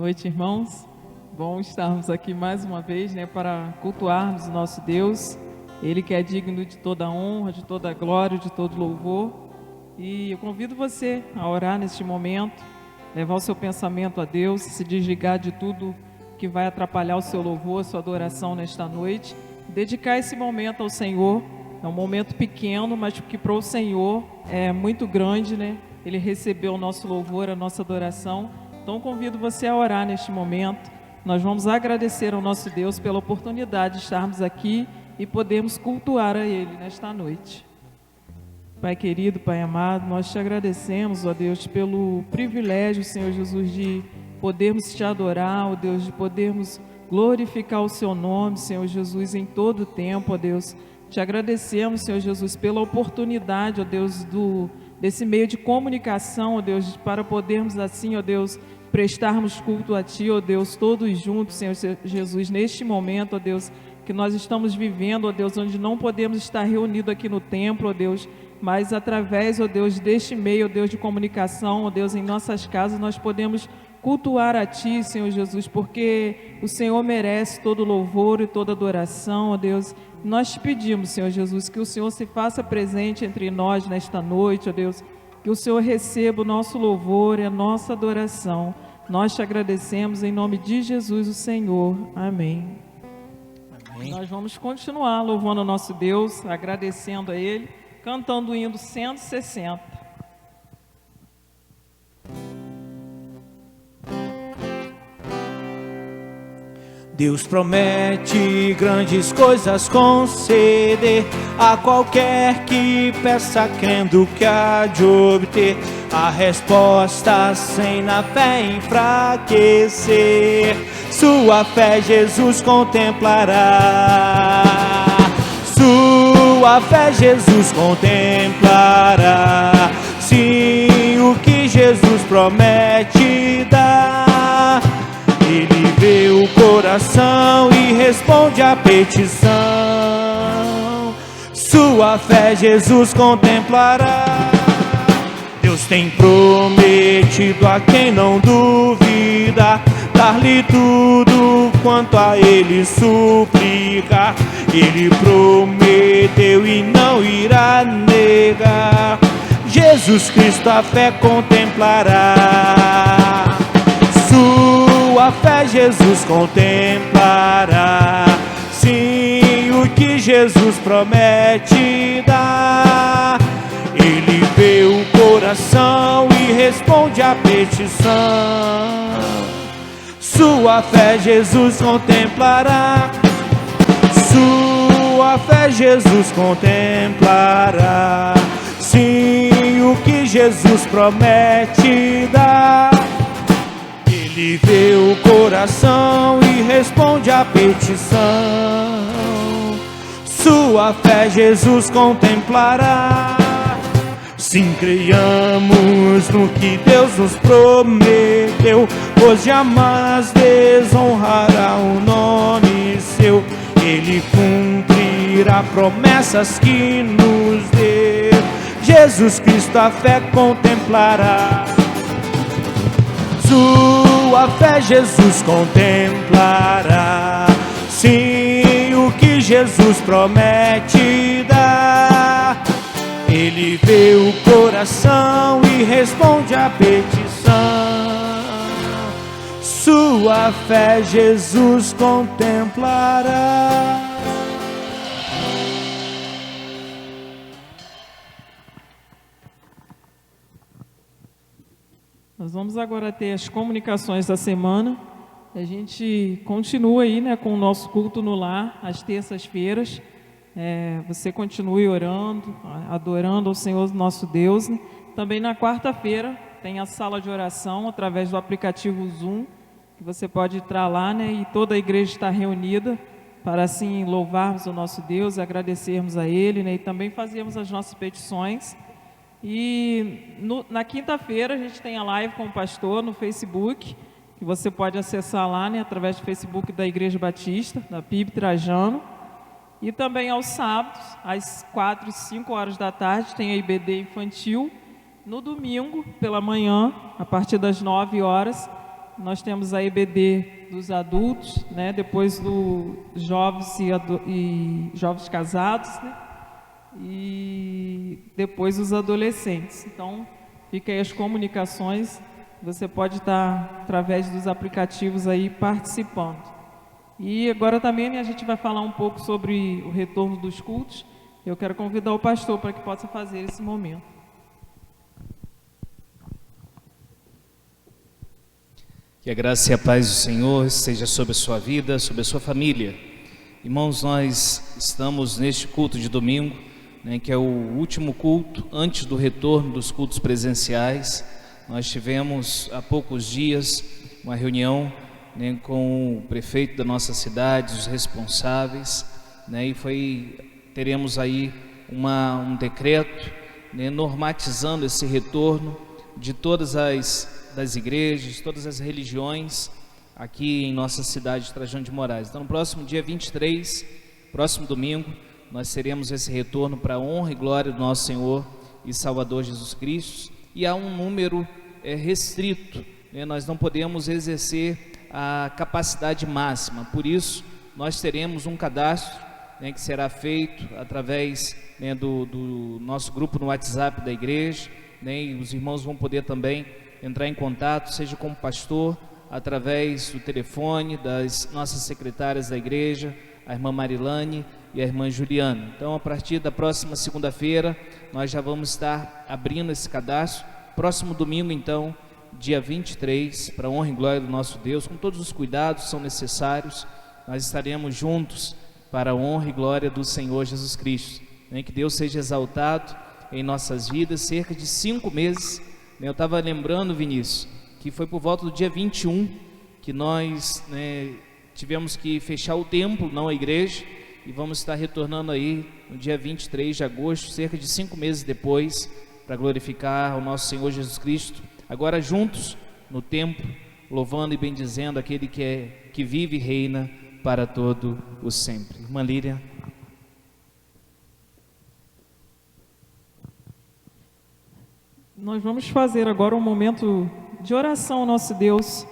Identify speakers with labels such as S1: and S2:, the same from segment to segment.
S1: noite, irmãos. Bom estarmos aqui mais uma vez, para cultuarmos o nosso Deus. Ele que é digno de toda honra, de toda glória, de todo louvor. E eu convido você a orar neste momento, levar o seu pensamento a Deus, se desligar de tudo que vai atrapalhar o seu louvor, a sua adoração nesta noite. Dedicar esse momento ao Senhor. É um momento pequeno, mas que para o Senhor é muito grande, Ele recebeu o nosso louvor, a nossa adoração. Então convido você a orar neste momento. Nós vamos agradecer ao nosso Deus pela oportunidade de estarmos aqui e podermos cultuar a Ele nesta noite. Pai querido, Pai amado, nós te agradecemos, ó Deus, pelo privilégio, Senhor Jesus, de podermos te adorar, ó Deus, de podermos glorificar o seu nome, Senhor Jesus, em todo o tempo, ó Deus. Te agradecemos, Senhor Jesus, pela oportunidade, ó Deus, desse meio de comunicação, ó Deus, para podermos assim, ó Deus, prestarmos culto a Ti, ó Deus, todos juntos, Senhor Jesus, neste momento, ó Deus, que nós estamos vivendo, ó Deus, onde não podemos estar reunidos aqui no templo, ó Deus, mas através, ó Deus, deste meio, ó Deus, de comunicação, ó Deus, em nossas casas, nós podemos cultuar a Ti, Senhor Jesus, porque o Senhor merece todo louvor e toda adoração, ó Deus. Nós te pedimos, Senhor Jesus, que o Senhor se faça presente entre nós nesta noite, ó Deus, que o Senhor receba o nosso louvor e a nossa adoração. Nós te agradecemos em nome de Jesus, o Senhor. Amém.
S2: Amém.
S1: Nós vamos continuar louvando o nosso Deus, agradecendo a Ele, cantando o hino 160.
S2: Deus promete grandes coisas conceder a qualquer que peça crendo que há de obter a resposta sem na fé enfraquecer. Sua fé Jesus contemplará. Sua fé Jesus contemplará. Sim, o que Jesus promete dar. Ele vê o coração e responde à petição. Sua fé Jesus contemplará. Deus tem prometido a quem não duvida dar-lhe tudo quanto a Ele suplicar. Ele prometeu e não irá negar. Jesus Cristo a fé contemplará. Sua fé Jesus contemplará. Sim, o que Jesus promete dar. Ele vê o coração e responde à petição. Sua fé Jesus contemplará. Sua fé Jesus contemplará. Sim, o que Jesus promete dar. Ele vê o coração e responde à petição. Sua fé Jesus contemplará. Sim, creiamos no que Deus nos prometeu, pois jamais desonrará o nome seu. Ele cumprirá promessas que nos deu. Jesus Cristo a fé contemplará. Sua fé Jesus contemplará. Sim, o que Jesus promete dar. Ele vê o coração e responde à petição. Sua fé Jesus contemplará.
S1: Nós vamos agora ter as comunicações da semana. A gente continua aí, com o nosso culto no lar, às terças-feiras. Você continue orando, adorando ao Senhor nosso Deus. Também na quarta-feira tem a sala de oração através do aplicativo Zoom, que você pode entrar lá, e toda a igreja está reunida para assim louvarmos o nosso Deus, agradecermos a Ele, e também fazermos as nossas petições. E na quinta-feira a gente tem a live com o pastor no Facebook, que você pode acessar lá, através do Facebook da Igreja Batista, da PIB Trajano. E também aos sábados, às 4 e 5 horas da tarde, tem a IBD infantil. No domingo, pela manhã, a partir das 9 horas, nós temos a EBD dos adultos, né? Depois do jovens e jovens casados, né? E depois os adolescentes. Então, fica aí as comunicações, você pode estar através dos aplicativos aí participando. E agora também, né, a gente vai falar um pouco sobre o retorno dos cultos. Eu quero convidar o pastor para que possa fazer esse momento.
S3: Que a graça e a paz do Senhor esteja sobre a sua vida, sobre a sua família. Irmãos, nós estamos neste culto de domingo, né, que é o último culto antes do retorno dos cultos presenciais. Nós tivemos há poucos dias uma reunião, né, com o prefeito da nossa cidade, os responsáveis, né, e teremos aí um decreto, né, normatizando esse retorno de todas das igrejas, todas as religiões aqui em nossa cidade de Trajano de Moraes. Então, no próximo dia 23, próximo domingo, nós teremos esse retorno para a honra e glória do nosso Senhor e Salvador Jesus Cristo, e há um número restrito, né? Nós não podemos exercer a capacidade máxima, por isso nós teremos um cadastro, né, que será feito através, né, do nosso grupo no WhatsApp da igreja, né, e os irmãos vão poder também entrar em contato, seja com o pastor, através do telefone das nossas secretárias da igreja, a irmã Marilane e a irmã Juliana. Então, a partir da próxima segunda-feira, nós já vamos estar abrindo esse cadastro. Próximo domingo, então, dia 23, para a honra e glória do nosso Deus, com todos os cuidados que são necessários, nós estaremos juntos para a honra e glória do Senhor Jesus Cristo. Né? Que Deus seja exaltado em nossas vidas. Cerca de 5 meses, né? Eu estava lembrando, Vinícius, que foi por volta do dia 21 que nós, né, tivemos que fechar o templo, não a igreja, e vamos estar retornando aí no dia 23 de agosto, cerca de 5 meses depois, para glorificar o nosso Senhor Jesus Cristo, agora juntos no templo, louvando e bendizendo aquele que vive e reina para todo o sempre. Irmã Líria.
S1: Nós vamos fazer agora um momento de oração ao nosso Deus,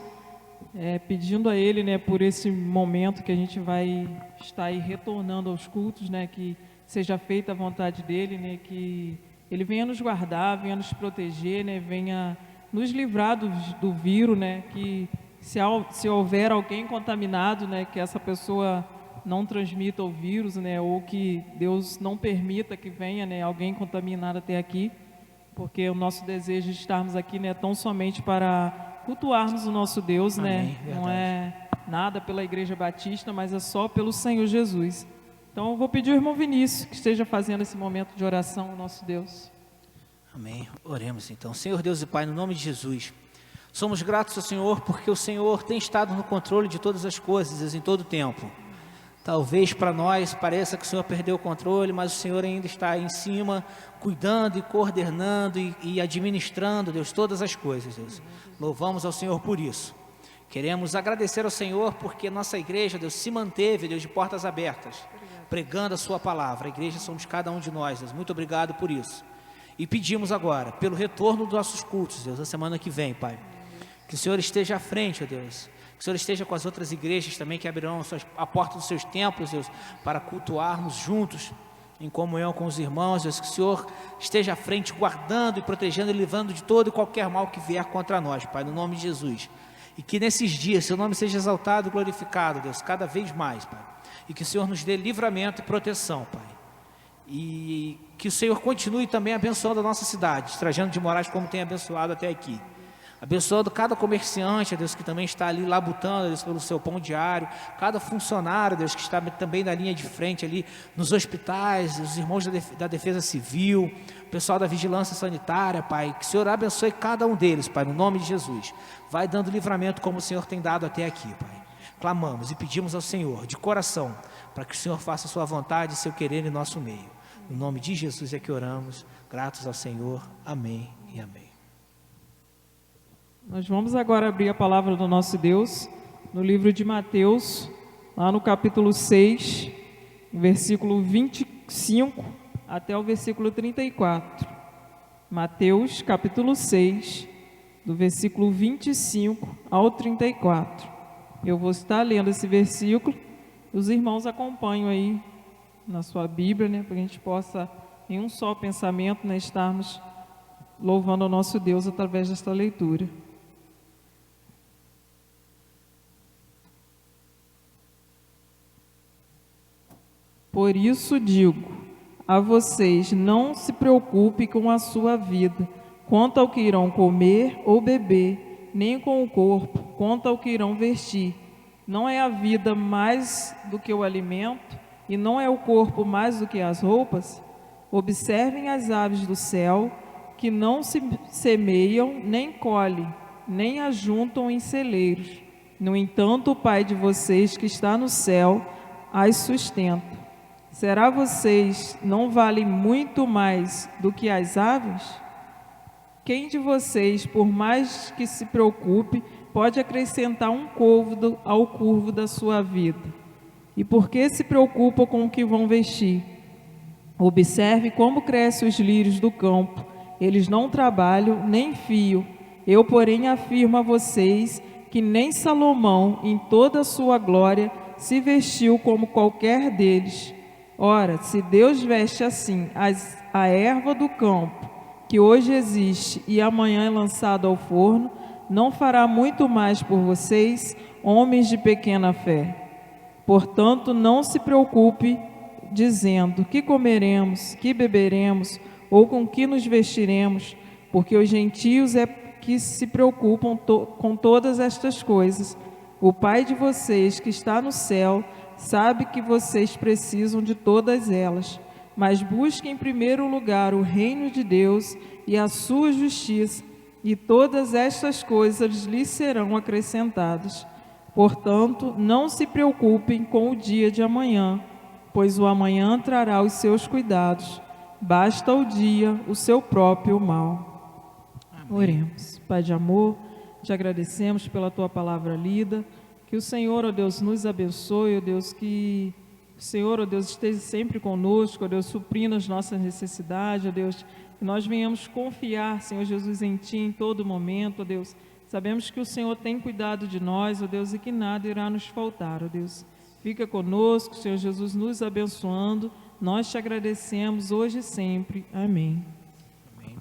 S1: pedindo a Ele, né, por esse momento que a gente vai estar aí retornando aos cultos, né, que seja feita a vontade dEle, né, que Ele venha nos guardar, venha nos proteger, né, venha nos livrar do vírus, né, que se houver alguém contaminado, né, que essa pessoa não transmita o vírus, né, ou que Deus não permita que venha, né, alguém contaminado até aqui, porque o nosso desejo de estarmos aqui, né, tão somente para cultuarmos o nosso Deus, né?
S2: Amém,
S1: não é nada pela Igreja Batista, mas é só pelo Senhor Jesus. Então eu vou pedir ao irmão Vinícius que esteja fazendo esse momento de oração ao nosso Deus.
S2: Amém. Oremos então. Senhor Deus e Pai, no nome de Jesus, somos gratos ao Senhor porque o Senhor tem estado no controle de todas as coisas em todo o tempo. Talvez para nós pareça que o Senhor perdeu o controle, mas o Senhor ainda está aí em cima, cuidando e coordenando e administrando, Deus, todas as coisas, Deus. Louvamos ao Senhor por isso. Queremos agradecer ao Senhor porque nossa igreja, Deus, se manteve, Deus, de portas abertas, pregando a sua palavra. A igreja somos cada um de nós, Deus. Muito obrigado por isso. E pedimos agora, pelo retorno dos nossos cultos, Deus, na semana que vem, Pai, que o Senhor esteja à frente, ó Deus. Que o Senhor esteja com as outras igrejas também que abrirão a porta dos seus templos, Deus, para cultuarmos juntos, em comunhão com os irmãos, Deus. Que o Senhor esteja à frente, guardando e protegendo e livrando de todo e qualquer mal que vier contra nós, Pai, no nome de Jesus. E que nesses dias seu nome seja exaltado e glorificado, Deus, cada vez mais, Pai. E que o Senhor nos dê livramento e proteção, Pai. E que o Senhor continue também abençoando a nossa cidade, Trajano de Moraes, como tem abençoado até aqui. Abençoando cada comerciante, Deus, que também está ali labutando, Deus, pelo seu pão diário, cada funcionário, Deus, que está também na linha de frente ali, nos hospitais, os irmãos da Defesa Civil, o pessoal da Vigilância Sanitária, Pai, que o Senhor abençoe cada um deles, Pai, no nome de Jesus. Vai dando livramento como o Senhor tem dado até aqui, Pai. Clamamos e pedimos ao Senhor, de coração, para que o Senhor faça a sua vontade e seu querer em nosso meio. No nome de Jesus é que oramos, gratos ao Senhor. Amém e amém.
S1: Nós vamos agora abrir a palavra do nosso Deus no livro de Mateus, lá no capítulo 6, versículo 25 até o versículo 34. Mateus, capítulo 6, do versículo 25 ao 34. Eu vou estar lendo esse versículo, os irmãos acompanham aí na sua Bíblia, né, para que a gente possa, em um só pensamento, né, estarmos louvando ao nosso Deus através desta leitura. Por isso digo a vocês, não se preocupe com a sua vida, quanto ao que irão comer ou beber, nem com o corpo, quanto ao que irão vestir. Não é a vida mais do que o alimento, e não é o corpo mais do que as roupas? Observem as aves do céu, que não se semeiam, nem colhem, nem ajuntam em celeiros. No entanto, o Pai de vocês que está no céu as sustenta. Será vocês não valem muito mais do que as aves? Quem de vocês, por mais que se preocupe, pode acrescentar um côvado ao curvo da sua vida? E por que se preocupam com o que vão vestir? Observe como crescem os lírios do campo. Eles não trabalham nem fiam. Eu, porém, afirmo a vocês que nem Salomão, em toda a sua glória, se vestiu como qualquer deles. Ora, se Deus veste assim a erva do campo, que hoje existe e amanhã é lançada ao forno, não fará muito mais por vocês, homens de pequena fé. Portanto, não se preocupe dizendo: que comeremos, que beberemos, ou com que nos vestiremos, porque os gentios é que se preocupam com todas estas coisas. O Pai de vocês, que está no céu, sabe que vocês precisam de todas elas. Mas busquem em primeiro lugar o reino de Deus e a sua justiça, e todas estas coisas lhes serão acrescentadas. Portanto, não se preocupem com o dia de amanhã, pois o amanhã trará os seus cuidados. Basta ao dia o seu próprio mal. Amém. Oremos. Pai de amor, te agradecemos pela tua palavra lida. Que o Senhor, ó Deus, nos abençoe, ó Deus, que o Senhor, ó Deus, esteja sempre conosco, ó Deus, suprindo as nossas necessidades, ó Deus, que nós venhamos confiar, Senhor Jesus, em Ti em todo momento, ó Deus. Sabemos que o Senhor tem cuidado de nós, ó Deus, e que nada irá nos faltar, ó Deus. Fica conosco, Senhor Jesus, nos abençoando. Nós te agradecemos hoje e sempre. Amém. Amém.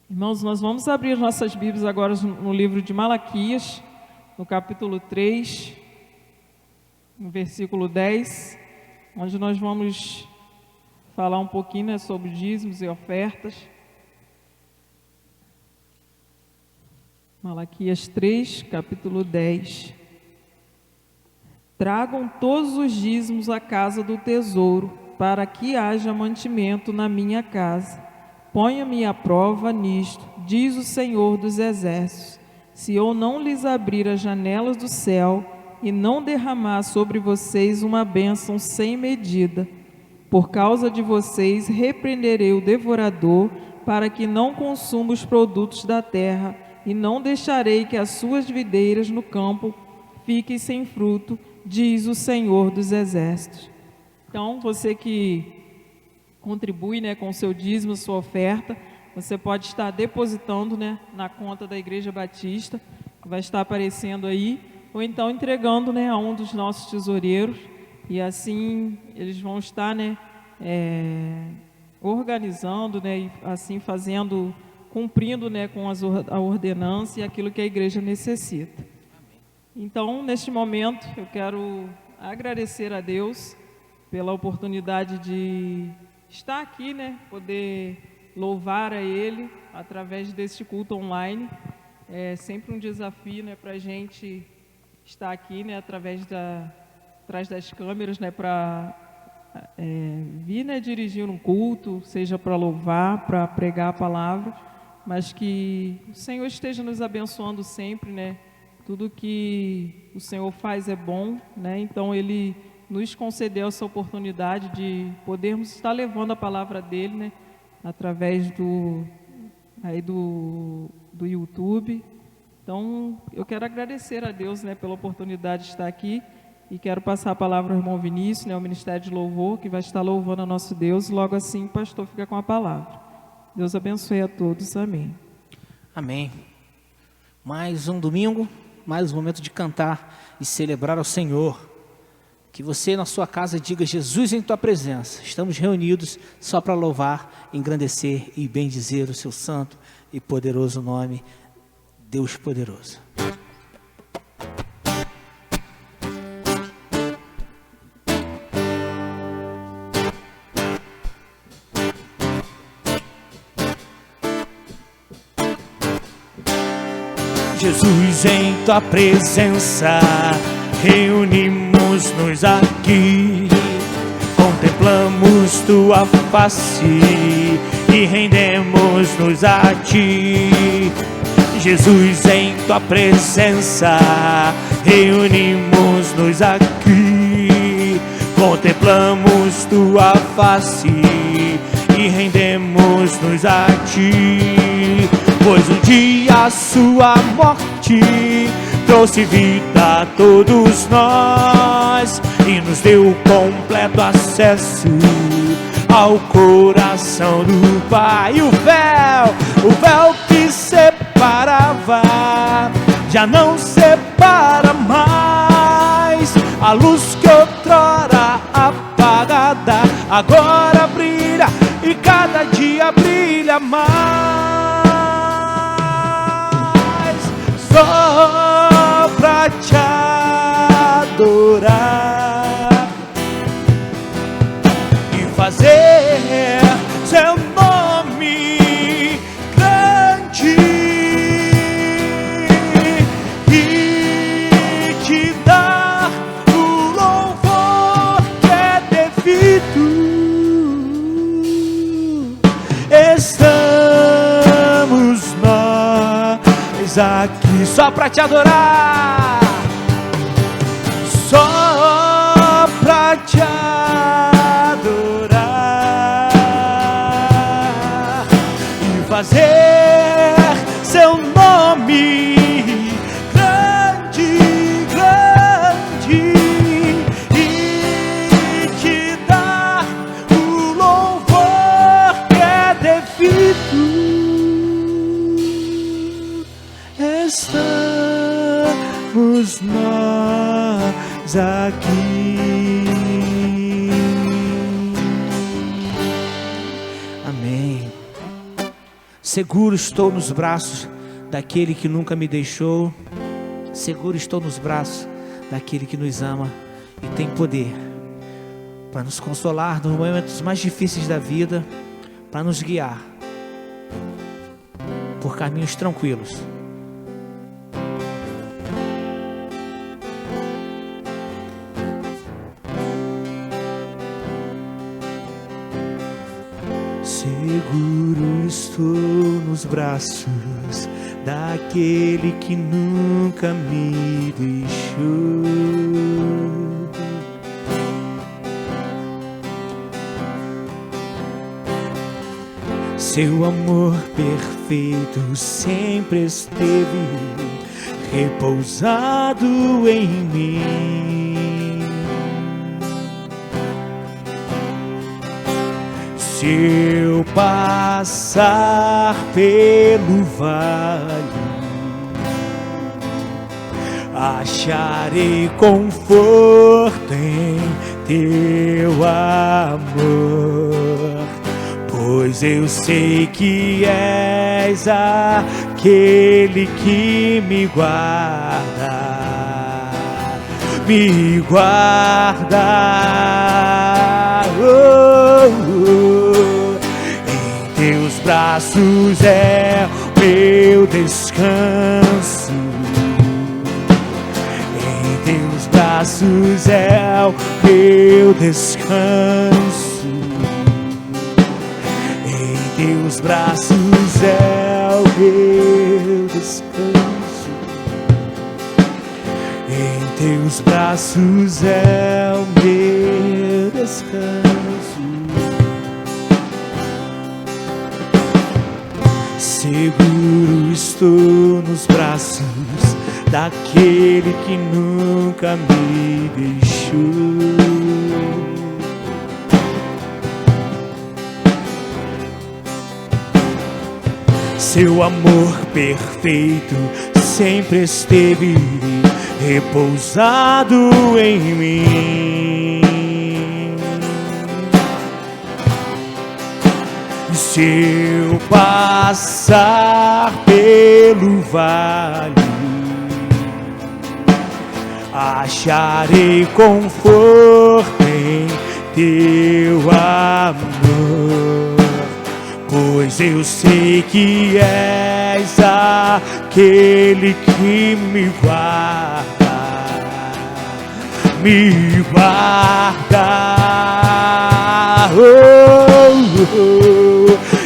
S1: Irmãos, nós vamos abrir nossas Bíblias agora no livro de Malaquias, no capítulo 3, no versículo 10, onde nós vamos falar um pouquinho, né, sobre dízimos e ofertas. Malaquias 3, capítulo 10. Tragam todos os dízimos à casa do tesouro, para que haja mantimento na minha casa. Ponha-me à prova nisto, diz o Senhor dos Exércitos, se eu não lhes abrir as janelas do céu e não derramar sobre vocês uma bênção sem medida. Por causa de vocês repreenderei o devorador, para que não consuma os produtos da terra, e não deixarei que as suas videiras no campo fiquem sem fruto, diz o Senhor dos Exércitos. Então, você que contribui, né, com o seu dízimo, sua oferta, você pode estar depositando, né, na conta da Igreja Batista, que vai estar aparecendo aí, ou então entregando, né, a um dos nossos tesoureiros, e assim eles vão estar, né, organizando, né, e assim fazendo, cumprindo, né, com a ordenança e aquilo que a igreja necessita. Então, neste momento, eu quero agradecer a Deus pela oportunidade de estar aqui, né, poder louvar a Ele através deste culto online. É sempre um desafio, né, para a gente estar aqui, né, atrás das câmeras, né, para vir, né, dirigir um culto, seja para louvar, para pregar a palavra, mas que o Senhor esteja nos abençoando sempre, né. Tudo que o Senhor faz é bom, né, então Ele nos concedeu essa oportunidade de podermos estar levando a palavra dEle, né, através do YouTube. Então, eu quero agradecer a Deus, né, pela oportunidade de estar aqui, e quero passar a palavra ao irmão Vinícius, né, o Ministério de Louvor, que vai estar louvando a nosso Deus. Logo assim, o pastor fica com a palavra. Deus abençoe a todos. Amém.
S2: Amém. Mais um domingo, mais um momento de cantar e celebrar ao Senhor. Que você na sua casa diga: Jesus, em tua presença, estamos reunidos só para louvar, engrandecer e bendizer o seu santo e poderoso nome, Deus poderoso. Jesus, em tua presença, reunimos-nos aqui, contemplamos tua face e rendemos-nos a ti. Jesus, em tua presença, reunimos-nos aqui, contemplamos tua face e rendemos-nos a ti. Pois um dia a sua morte trouxe vida a todos nós e nos deu completo acesso ao coração do Pai. O véu que separava já não separa mais. A luz que outrora apagada agora brilha e cada dia brilha mais. Só pra te adorar e fazer seu nome grande e te dar o louvor que é devido. Estamos nós aqui só pra te adorar, só pra te adorar e fazer seu nome grande, grande e te dar o louvor que é devido. Estamos nós aqui. Amém. Seguro estou nos braços daquele que nunca me deixou. Seguro estou nos braços daquele que nos ama e tem poder para nos consolar nos momentos mais difíceis da vida, para nos guiar por caminhos tranquilos. Seguro estou nos braços daquele que nunca me deixou. Seu amor perfeito sempre esteve repousado em mim. Se eu passar pelo vale, acharei conforto em teu amor, pois eu sei que és aquele que me guarda, me guarda. Em teus braços é o meu descanso, em teus braços é o meu descanso, em teus braços é o meu descanso, em teus braços é o meu descanso. Seguro estou nos braços daquele que nunca me deixou. Seu amor perfeito sempre esteve repousado em mim. Se eu passar pelo vale, acharei conforto em teu amor, pois eu sei que és aquele que me guarda, me guarda.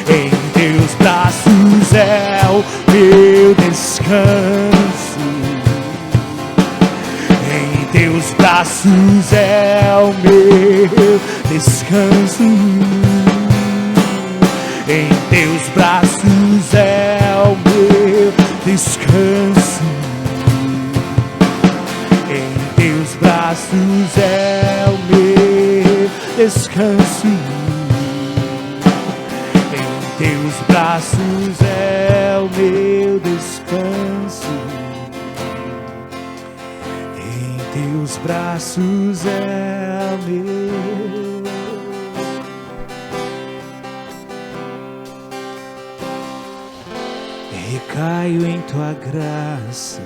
S2: Em teus braços é o meu descanso, em teus braços é o meu descanso, em teus braços é o meu descanso, em teus braços é o meu descanso, em teus braços é o meu descanso, em teus braços é o meu. Recaio em tua graça,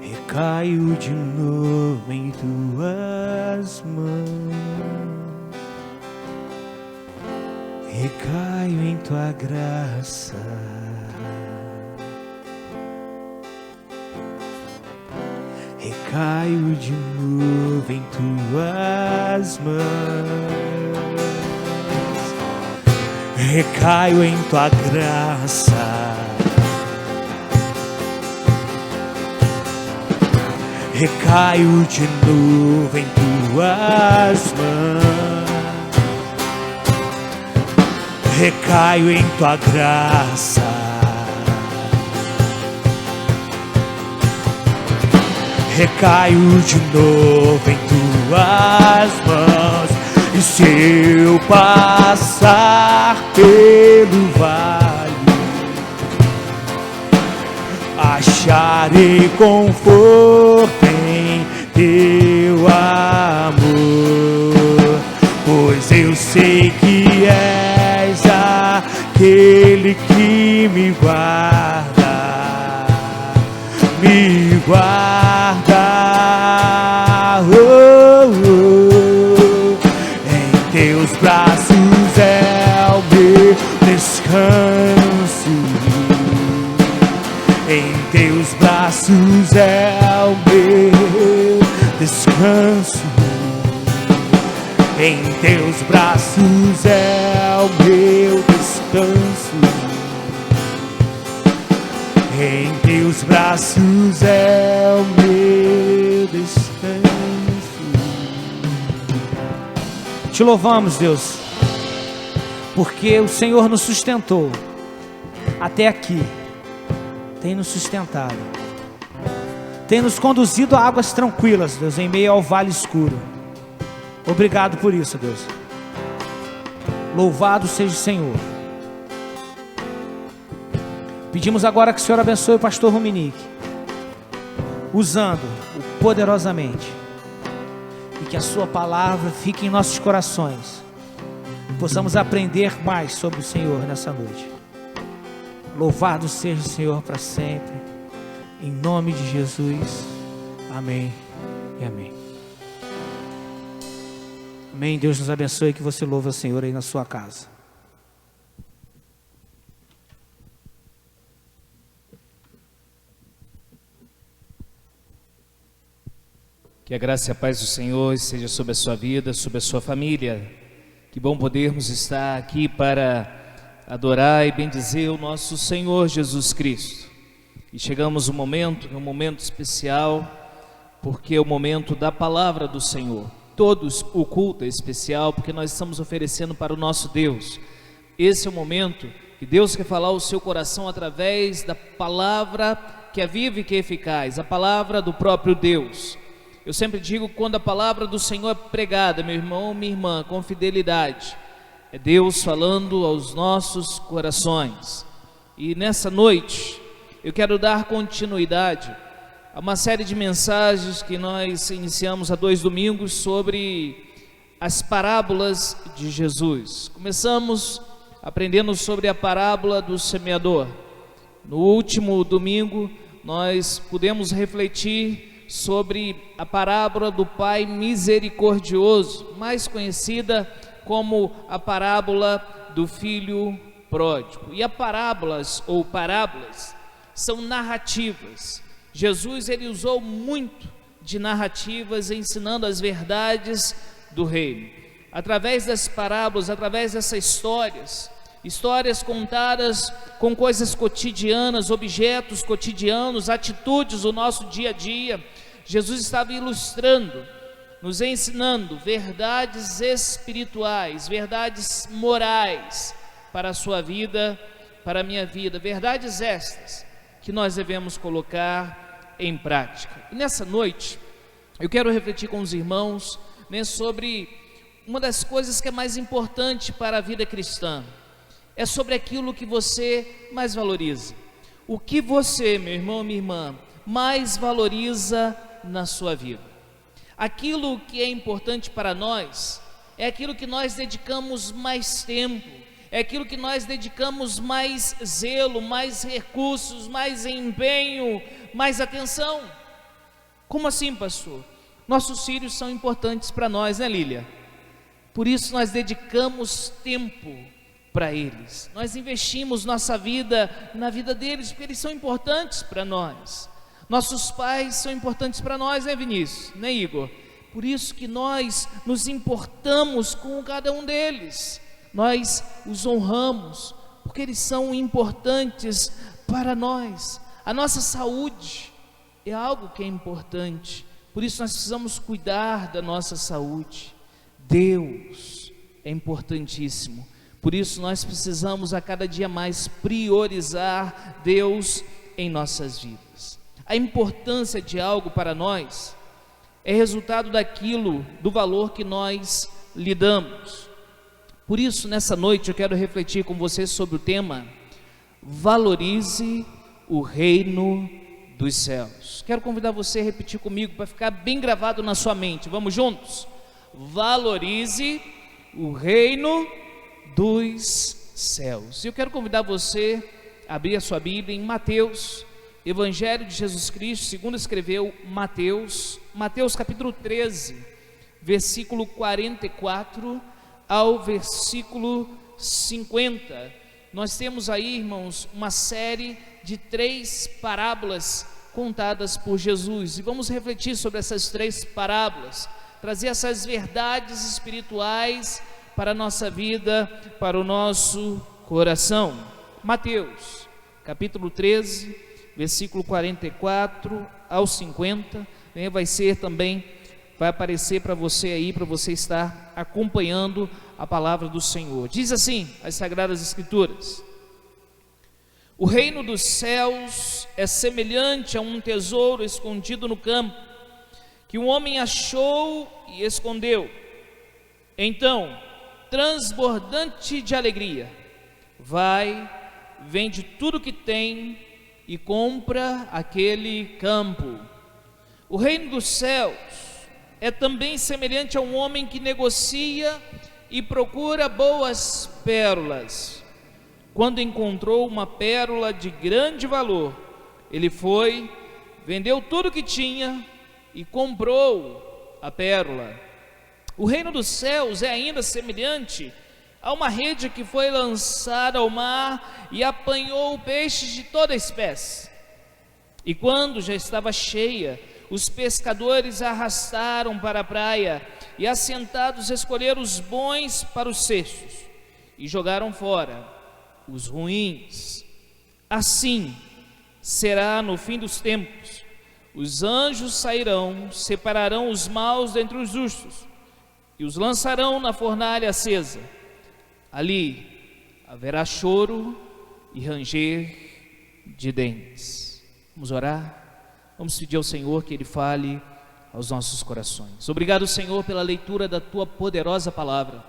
S2: recaio de novo em tuas mãos, recaio em tua graça, recaio de novo em tuas mãos, recaio em tua graça, recaio de novo em tuas mãos, recaio em tua graça, recaio de novo em tuas mãos. E se eu passar pelo vale, acharei conforto em teu amor, pois eu sei que és aquele que me guarda, me guarda. Em teus braços é o meu descanso, em teus braços é o meu descanso, em teus braços é o meu descanso, em teus braços é o meu descanso. Te louvamos, Deus, porque o Senhor nos sustentou até aqui, tem nos sustentado, tem nos conduzido a águas tranquilas, Deus, em meio ao vale escuro. Obrigado por isso, Deus. Louvado seja o Senhor. Pedimos agora que o Senhor abençoe o pastor Ruminique, usando-o poderosamente, e que a sua palavra fique em nossos corações, e possamos aprender mais sobre o Senhor nessa noite. Louvado seja o Senhor para sempre, em nome de Jesus, amém e amém. Amém. Deus nos abençoe e que você louve o Senhor aí na sua casa.
S3: Que a graça e a paz do Senhor esteja sobre a sua vida, sobre a sua família. Que bom podermos estar aqui para adorar e bendizer o nosso Senhor Jesus Cristo. E chegamos um momento especial, porque é o momento da palavra do Senhor. Todos o culto é especial, porque nós estamos oferecendo para o nosso Deus. Esse é o momento que Deus quer falar ao seu coração através da palavra que é viva e que é eficaz, a palavra do próprio Deus. Eu sempre digo, quando a palavra do Senhor é pregada, meu irmão, minha irmã, com fidelidade, é Deus falando aos nossos corações. E nessa noite eu quero dar continuidade a uma série de mensagens que nós iniciamos há 2 domingos sobre as parábolas de Jesus. Começamos aprendendo sobre a parábola do semeador. No último domingo nós pudemos refletir sobre a parábola do Pai misericordioso, mais conhecida como a parábola do filho pródigo. E as parábolas ou parábolas são narrativas. Jesus ele usou muito de narrativas ensinando as verdades do reino. Através das parábolas, através dessas histórias contadas com coisas cotidianas, objetos cotidianos, atitudes do nosso dia a dia, Jesus estava ilustrando, nos ensinando verdades espirituais, verdades morais para a sua vida, para a minha vida, verdades estas que nós devemos colocar em prática. E nessa noite eu quero refletir com os irmãos, né, sobre uma das coisas que é mais importante para a vida cristã. É sobre aquilo que você mais valoriza. O que você, meu irmão, minha irmã, mais valoriza na sua vida. Aquilo que é importante para nós é aquilo que nós dedicamos mais tempo, é aquilo que nós dedicamos mais zelo, mais recursos, mais empenho, mais atenção. Como assim, pastor? Nossos filhos são importantes para nós, né, Lília? Por isso nós dedicamos tempo para eles, nós investimos nossa vida na vida deles, porque eles são importantes para nós. Nossos pais são importantes para nós, né, Vinícius, né, Igor? Por isso que nós nos importamos com cada um deles, nós os honramos, porque eles são importantes para nós. A nossa saúde é algo que é importante, por isso nós precisamos cuidar da nossa saúde. Deus é importantíssimo, por isso nós precisamos a cada dia mais priorizar Deus em nossas vidas. A importância de algo para nós é resultado do valor que nós lhe damos. Por isso nessa noite eu quero refletir com você sobre o tema: valorize o reino dos céus. Quero convidar você a repetir comigo para ficar bem gravado na sua mente. Vamos juntos? Valorize o reino dos céus. Eu quero convidar você a abrir a sua Bíblia em Mateus, Evangelho de Jesus Cristo, segundo escreveu Mateus, capítulo 13, versículo 44 ao versículo 50. Nós temos aí, irmãos, uma série de 3 parábolas contadas por Jesus, e vamos refletir sobre essas 3 parábolas, trazer essas verdades espirituais para a nossa vida, para o nosso coração. Mateus, capítulo 13, versículo 44 ao 50, né, vai aparecer para você aí, para você estar acompanhando a palavra do Senhor. Diz assim as Sagradas Escrituras: o reino dos céus é semelhante a um tesouro escondido no campo, que um homem achou e escondeu. Então, transbordante de alegria, vai, vende tudo que tem e compra aquele campo. O reino dos céus é também semelhante a um homem que negocia e procura boas pérolas. Quando encontrou uma pérola de grande valor, ele foi, vendeu tudo que tinha e comprou a pérola. O reino dos céus é ainda semelhante a uma rede que foi lançada ao mar e apanhou peixes de toda espécie. E quando já estava cheia, os pescadores a arrastaram para a praia e, assentados, escolheram os bons para os cestos e jogaram fora os ruins. Assim será no fim dos tempos. Os anjos sairão, separarão os maus dentre os justos e os lançarão na fornalha acesa. Ali haverá choro e ranger de dentes. Vamos orar? Vamos pedir ao Senhor que Ele fale aos nossos corações. Obrigado, Senhor, pela leitura da Tua poderosa palavra.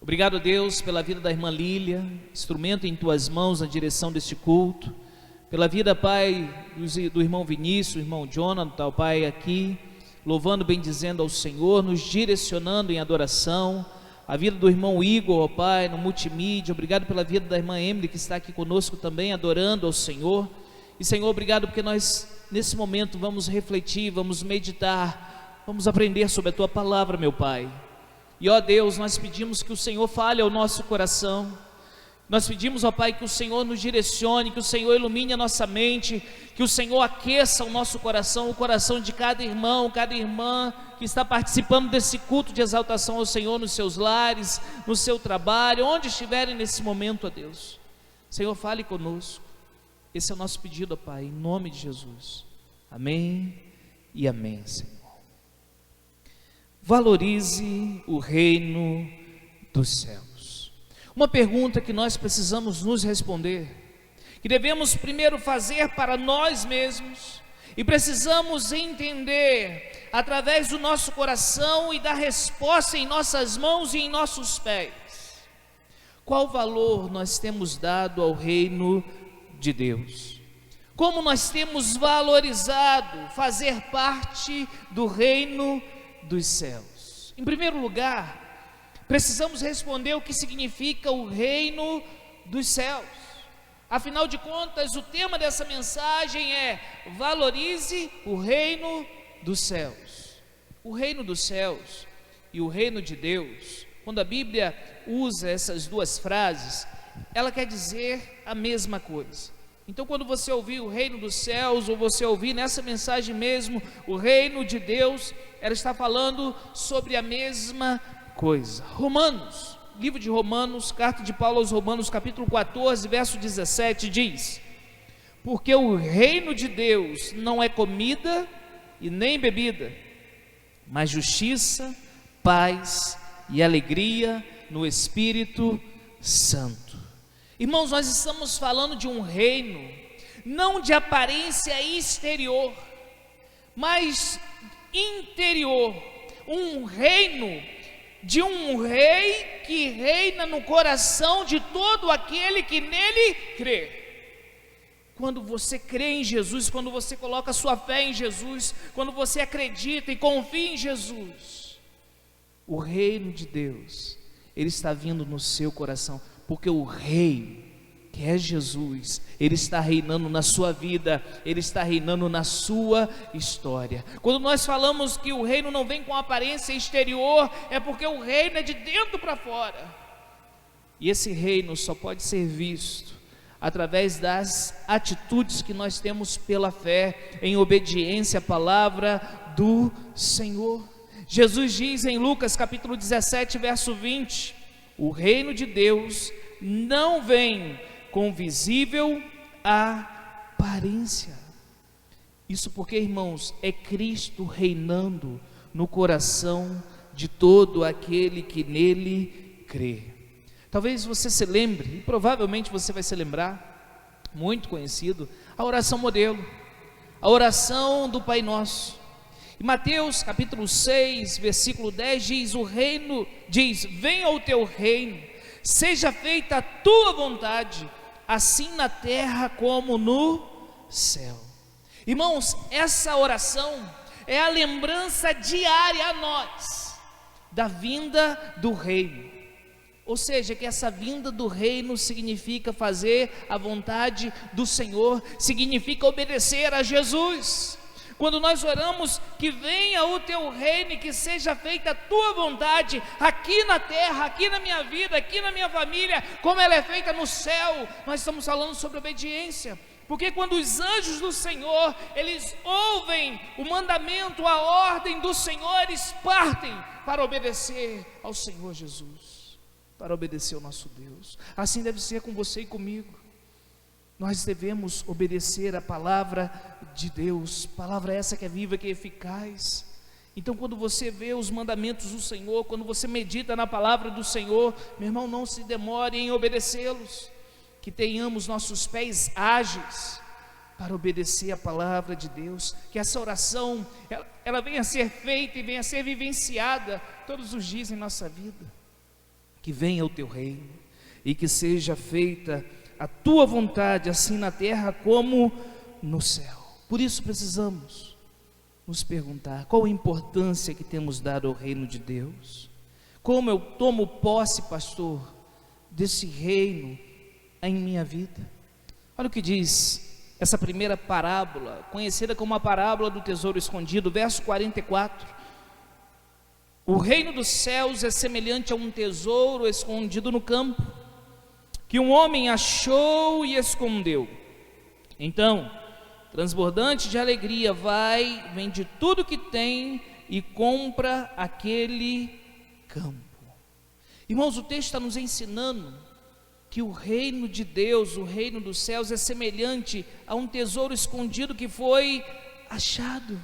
S3: Obrigado, Deus, pela vida da irmã Lília, instrumento em tuas mãos na direção deste culto. Pela vida, Pai, do irmão Vinícius, do irmão Jonathan, Pai, aqui, louvando, bendizendo ao Senhor, nos direcionando em adoração. A vida do irmão Igor, ó Pai, no multimídia. Obrigado pela vida da irmã Emily, que está aqui conosco também, adorando ao Senhor. E, Senhor, obrigado porque nós, nesse momento, vamos refletir, vamos meditar, vamos aprender sobre a Tua palavra, meu Pai. E, ó Deus, nós pedimos que o Senhor fale ao nosso coração. Nós pedimos, ó Pai, que o Senhor nos direcione, que o Senhor ilumine a nossa mente, que o Senhor aqueça o nosso coração, o coração de cada irmão, cada irmã que está participando desse culto de exaltação ao Senhor nos seus lares, no seu trabalho, onde estiverem nesse momento, ó Deus. Senhor, fale conosco. Esse é o nosso pedido, ó Pai, em nome de Jesus. Amém e amém, Senhor. Valorize o reino dos céus. Uma pergunta que nós precisamos nos responder, que devemos primeiro fazer para nós mesmos, e precisamos entender através do nosso coração e dar resposta em nossas mãos e em nossos pés. Qual valor nós temos dado ao reino de Deus? Como nós temos valorizado fazer parte do reino dos céus? Em primeiro lugar, precisamos responder o que significa o reino dos céus. Afinal de contas, o tema dessa mensagem é: valorize o reino dos céus. O reino dos céus e o reino de Deus, quando a Bíblia usa essas duas frases, ela quer dizer a mesma coisa. Então, quando você ouvir o reino dos céus, ou você ouvir nessa mensagem mesmo o reino de Deus, ela está falando sobre a mesma coisa. Romanos, livro de Romanos, carta de Paulo aos Romanos, capítulo 14, verso 17, diz: porque o reino de Deus não é comida e nem bebida, mas justiça, paz e alegria no Espírito Santo. Irmãos, nós estamos falando de um reino, não de aparência exterior, mas interior, um reino de um rei que reina no coração de todo aquele que nele crê. Quando você crê em Jesus, quando você coloca sua fé em Jesus, quando você acredita e confia em Jesus, o reino de Deus, ele está vindo no seu coração, porque o rei, que é Jesus, ele está reinando na sua vida, ele está reinando na sua história. Quando nós falamos que o reino não vem com aparência exterior, é porque o reino é de dentro para fora. E esse reino só pode ser visto através das atitudes que nós temos pela fé, em obediência à palavra do Senhor. Jesus diz em Lucas capítulo 17, verso 20: o reino de Deus não vem com visível aparência. Isso porque, irmãos, é Cristo reinando no coração de todo aquele que nele crê. Talvez você se lembre, e provavelmente você vai se lembrar, muito conhecido, a oração modelo, a oração do Pai Nosso. Em Mateus capítulo 6, versículo 10 diz: o reino, diz, venha o teu reino, seja feita a tua vontade, assim na terra como no céu. Irmãos, essa oração é a lembrança diária a nós da vinda do reino. Ou seja, que essa vinda do reino significa fazer a vontade do Senhor, significa obedecer a Jesus. Quando nós oramos que venha o teu reino e que seja feita a tua vontade, aqui na terra, aqui na minha vida, aqui na minha família, como ela é feita no céu, nós estamos falando sobre obediência. Porque quando os anjos do Senhor, eles ouvem o mandamento, a ordem do Senhor, eles partem para obedecer ao Senhor Jesus, para obedecer ao nosso Deus. Assim deve ser com você e comigo. Nós devemos obedecer a palavra de Deus, palavra essa que é viva, que é eficaz. Então, quando você vê os mandamentos do Senhor, quando você medita na palavra do Senhor, meu irmão, não se demore em obedecê-los. Que tenhamos nossos pés ágeis para obedecer a palavra de Deus. Que essa oração, ela venha a ser feita e venha a ser vivenciada todos os dias em nossa vida. que venha o teu reino e que seja feita a tua vontade, assim na terra como no céu. Por isso precisamos nos perguntar: qual a importância que temos dado ao reino de Deus? Como eu tomo posse, pastor, desse reino em minha vida? Olha o que diz essa primeira parábola, conhecida como a parábola do tesouro escondido, verso 44. O reino dos céus é semelhante a um tesouro escondido no campo, que um homem achou e escondeu. Então, transbordante de alegria, vende tudo que tem e compra aquele campo. Irmãos, o texto está nos ensinando que o reino de Deus, o reino dos céus, é semelhante a um tesouro escondido que foi achado.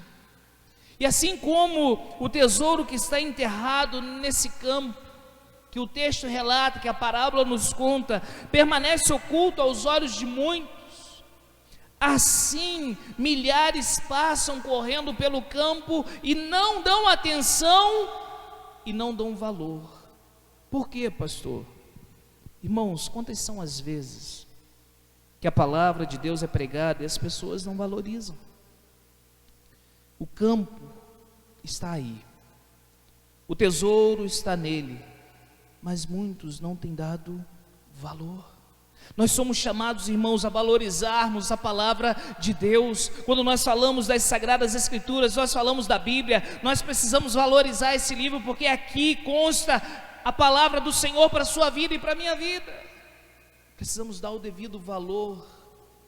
S3: E assim como o tesouro que está enterrado nesse campo, que o texto relata, que a parábola nos conta, permanece oculto aos olhos de muitos, assim milhares passam correndo pelo campo e não dão atenção e não dão valor. Por quê, pastor? Irmãos, quantas são as vezes que a palavra de Deus é pregada e as pessoas não valorizam? O campo está aí, o tesouro está nele, mas muitos não têm dado valor. Nós somos chamados, irmãos, a valorizarmos a palavra de Deus. Quando nós falamos das Sagradas Escrituras, nós falamos da Bíblia, nós precisamos valorizar esse livro, porque aqui consta a palavra do Senhor para a sua vida e para a minha vida. Precisamos dar o devido valor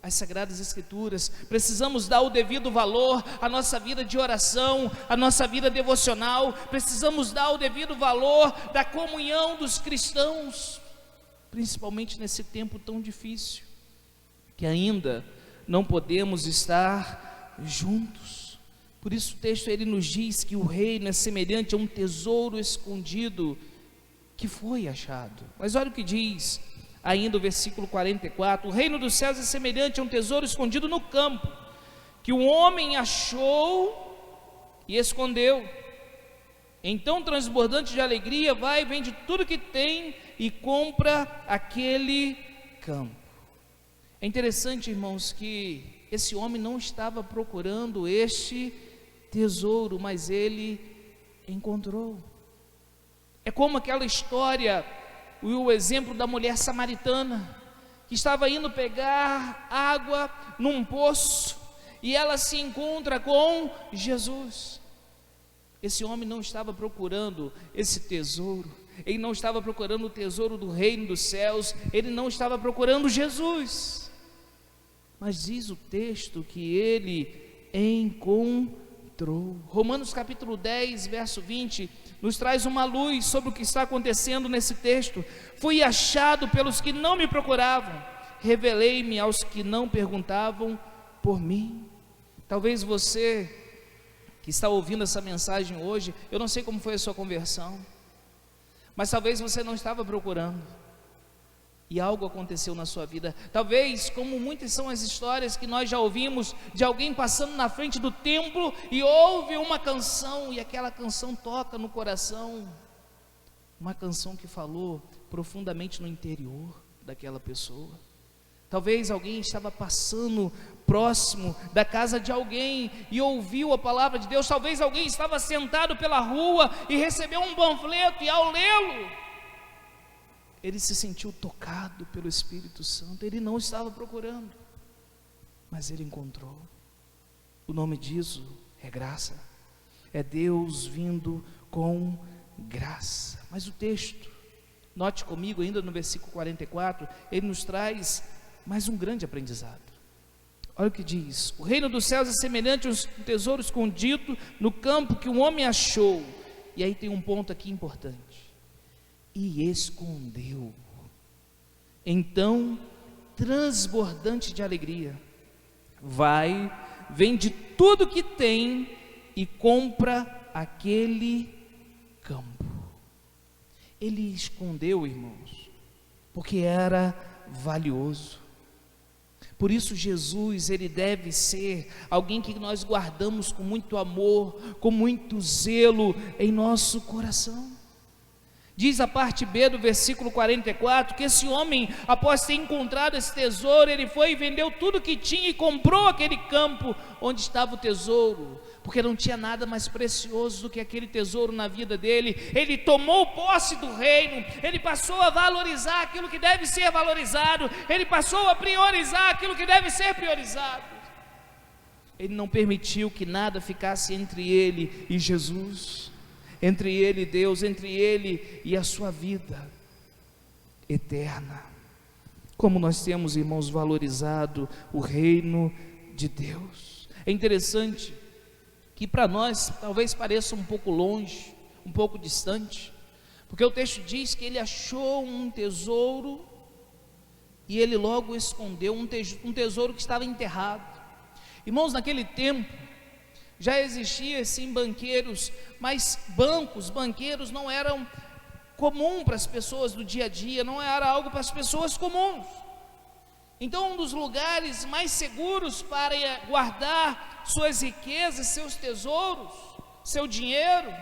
S3: às Sagradas Escrituras, precisamos dar o devido valor à nossa vida de oração, à nossa vida devocional, precisamos dar o devido valor da comunhão dos cristãos, principalmente nesse tempo tão difícil, que ainda não podemos estar juntos. Por isso o texto ele nos diz que o reino é semelhante a um tesouro escondido que foi achado. Mas olha o que diz ainda o versículo 44: o reino dos céus é semelhante a um tesouro escondido no campo, que um homem achou e escondeu. Então, transbordante de alegria, vende tudo que tem e compra aquele campo. É interessante, irmãos, que esse homem não estava procurando este tesouro, mas ele encontrou. É como aquela história, o exemplo da mulher samaritana, que estava indo pegar água num poço, e ela se encontra com Jesus. Esse homem não estava procurando esse tesouro, ele não estava procurando o tesouro do reino dos céus, ele não estava procurando Jesus, mas diz o texto que ele encontrou. Romanos capítulo 10, verso 20, nos traz uma luz sobre o que está acontecendo nesse texto. Fui achado pelos que não me procuravam, revelei-me aos que não perguntavam por mim. Talvez você que está ouvindo essa mensagem hoje, eu não sei como foi a sua conversão, mas talvez você não estava procurando e algo aconteceu na sua vida. Talvez, como muitas são as histórias que nós já ouvimos, de alguém passando na frente do templo e ouve uma canção, e aquela canção toca no coração, uma canção que falou profundamente no interior daquela pessoa. Talvez alguém estava passando próximo da casa de alguém e ouviu a palavra de Deus. Talvez alguém estava sentado pela rua e recebeu um panfleto, e ao lê-lo, ele se sentiu tocado pelo Espírito Santo. Ele não estava procurando, mas ele encontrou. O nome disso é graça, é Deus vindo com graça. Mas o texto, note comigo ainda no versículo 44, ele nos traz mais um grande aprendizado. Olha o que diz: o reino dos céus é semelhante a um tesouro escondido no campo que um homem achou. E aí tem um ponto aqui importante: e escondeu. Então, transbordante de alegria, vende tudo que tem e compra aquele campo. Ele escondeu, irmãos, porque era valioso. Por isso Jesus, ele deve ser alguém que nós guardamos com muito amor, com muito zelo em nosso coração. Diz a parte B do versículo 44, que esse homem, após ter encontrado esse tesouro, ele foi e vendeu tudo que tinha e comprou aquele campo onde estava o tesouro, porque não tinha nada mais precioso do que aquele tesouro na vida dele. Ele tomou posse do reino, ele passou a valorizar aquilo que deve ser valorizado, ele passou a priorizar aquilo que deve ser priorizado. Ele não permitiu que nada ficasse entre ele e Jesus, entre ele e Deus, entre ele e a sua vida eterna. Como nós temos, irmãos, valorizado o reino de Deus. É interessante que para nós talvez pareça um pouco longe, um pouco distante, porque o texto diz que ele achou um tesouro e ele logo escondeu um tesouro que estava enterrado. Irmãos, naquele tempo já existia sim banqueiros, mas banqueiros não eram comum para as pessoas do dia a dia, não era algo para as pessoas comuns. Então, um dos lugares mais seguros para guardar suas riquezas, seus tesouros, seu dinheiro,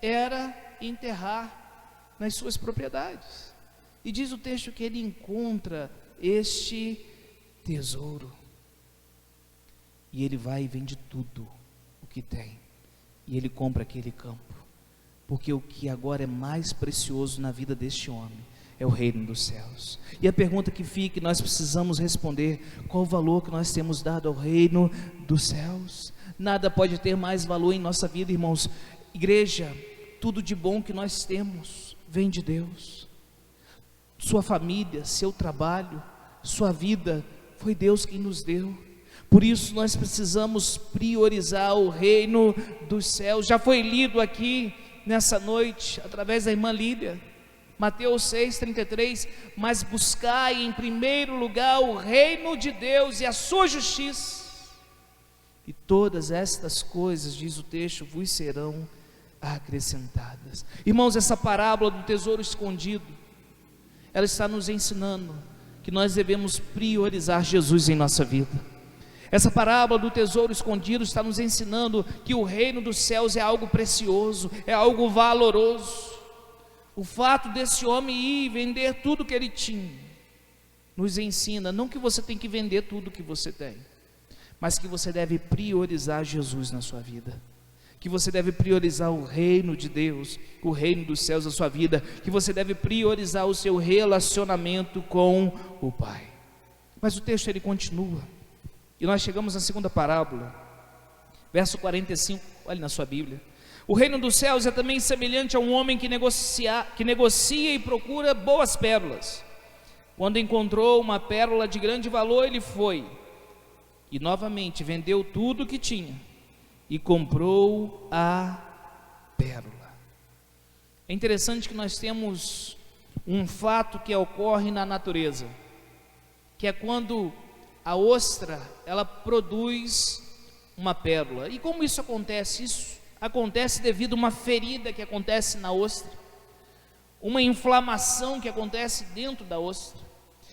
S3: era enterrar nas suas propriedades. E diz o texto que ele encontra este tesouro, e ele vai e vende tudo o que tem, e ele compra aquele campo, porque o que agora é mais precioso na vida deste homem é o reino dos céus. E a pergunta que fica, nós precisamos responder: qual o valor que nós temos dado ao reino dos céus? Nada pode ter mais valor em nossa vida, irmãos. Igreja, tudo de bom que nós temos vem de Deus. Sua família, seu trabalho, sua vida, foi Deus quem nos deu. Por isso nós precisamos priorizar o reino dos céus. Já foi lido aqui nessa noite, através da irmã Lídia, Mateus 6,33, mas buscai em primeiro lugar o reino de Deus e a sua justiça, e todas estas coisas, diz o texto, vos serão acrescentadas. Irmãos, essa parábola do tesouro escondido, ela está nos ensinando que nós devemos priorizar Jesus em nossa vida. Essa parábola do tesouro escondido está nos ensinando que o reino dos céus é algo precioso, é algo valoroso. O fato desse homem ir e vender tudo que ele tinha, nos ensina, não que você tem que vender tudo que você tem, mas que você deve priorizar Jesus na sua vida, que você deve priorizar o reino de Deus, o reino dos céus na sua vida, que você deve priorizar o seu relacionamento com o Pai. Mas o texto ele continua, e nós chegamos à segunda parábola, verso 45, olhe na sua Bíblia. O reino dos céus é também semelhante a um homem que negocia e procura boas pérolas. Quando encontrou uma pérola de grande valor, ele foi e novamente vendeu tudo o que tinha e comprou a pérola. É interessante que nós temos um fato que ocorre na natureza, que é quando a ostra, ela produz uma pérola. E como isso acontece? Isso acontece devido a uma ferida que acontece na ostra, uma inflamação que acontece dentro da ostra.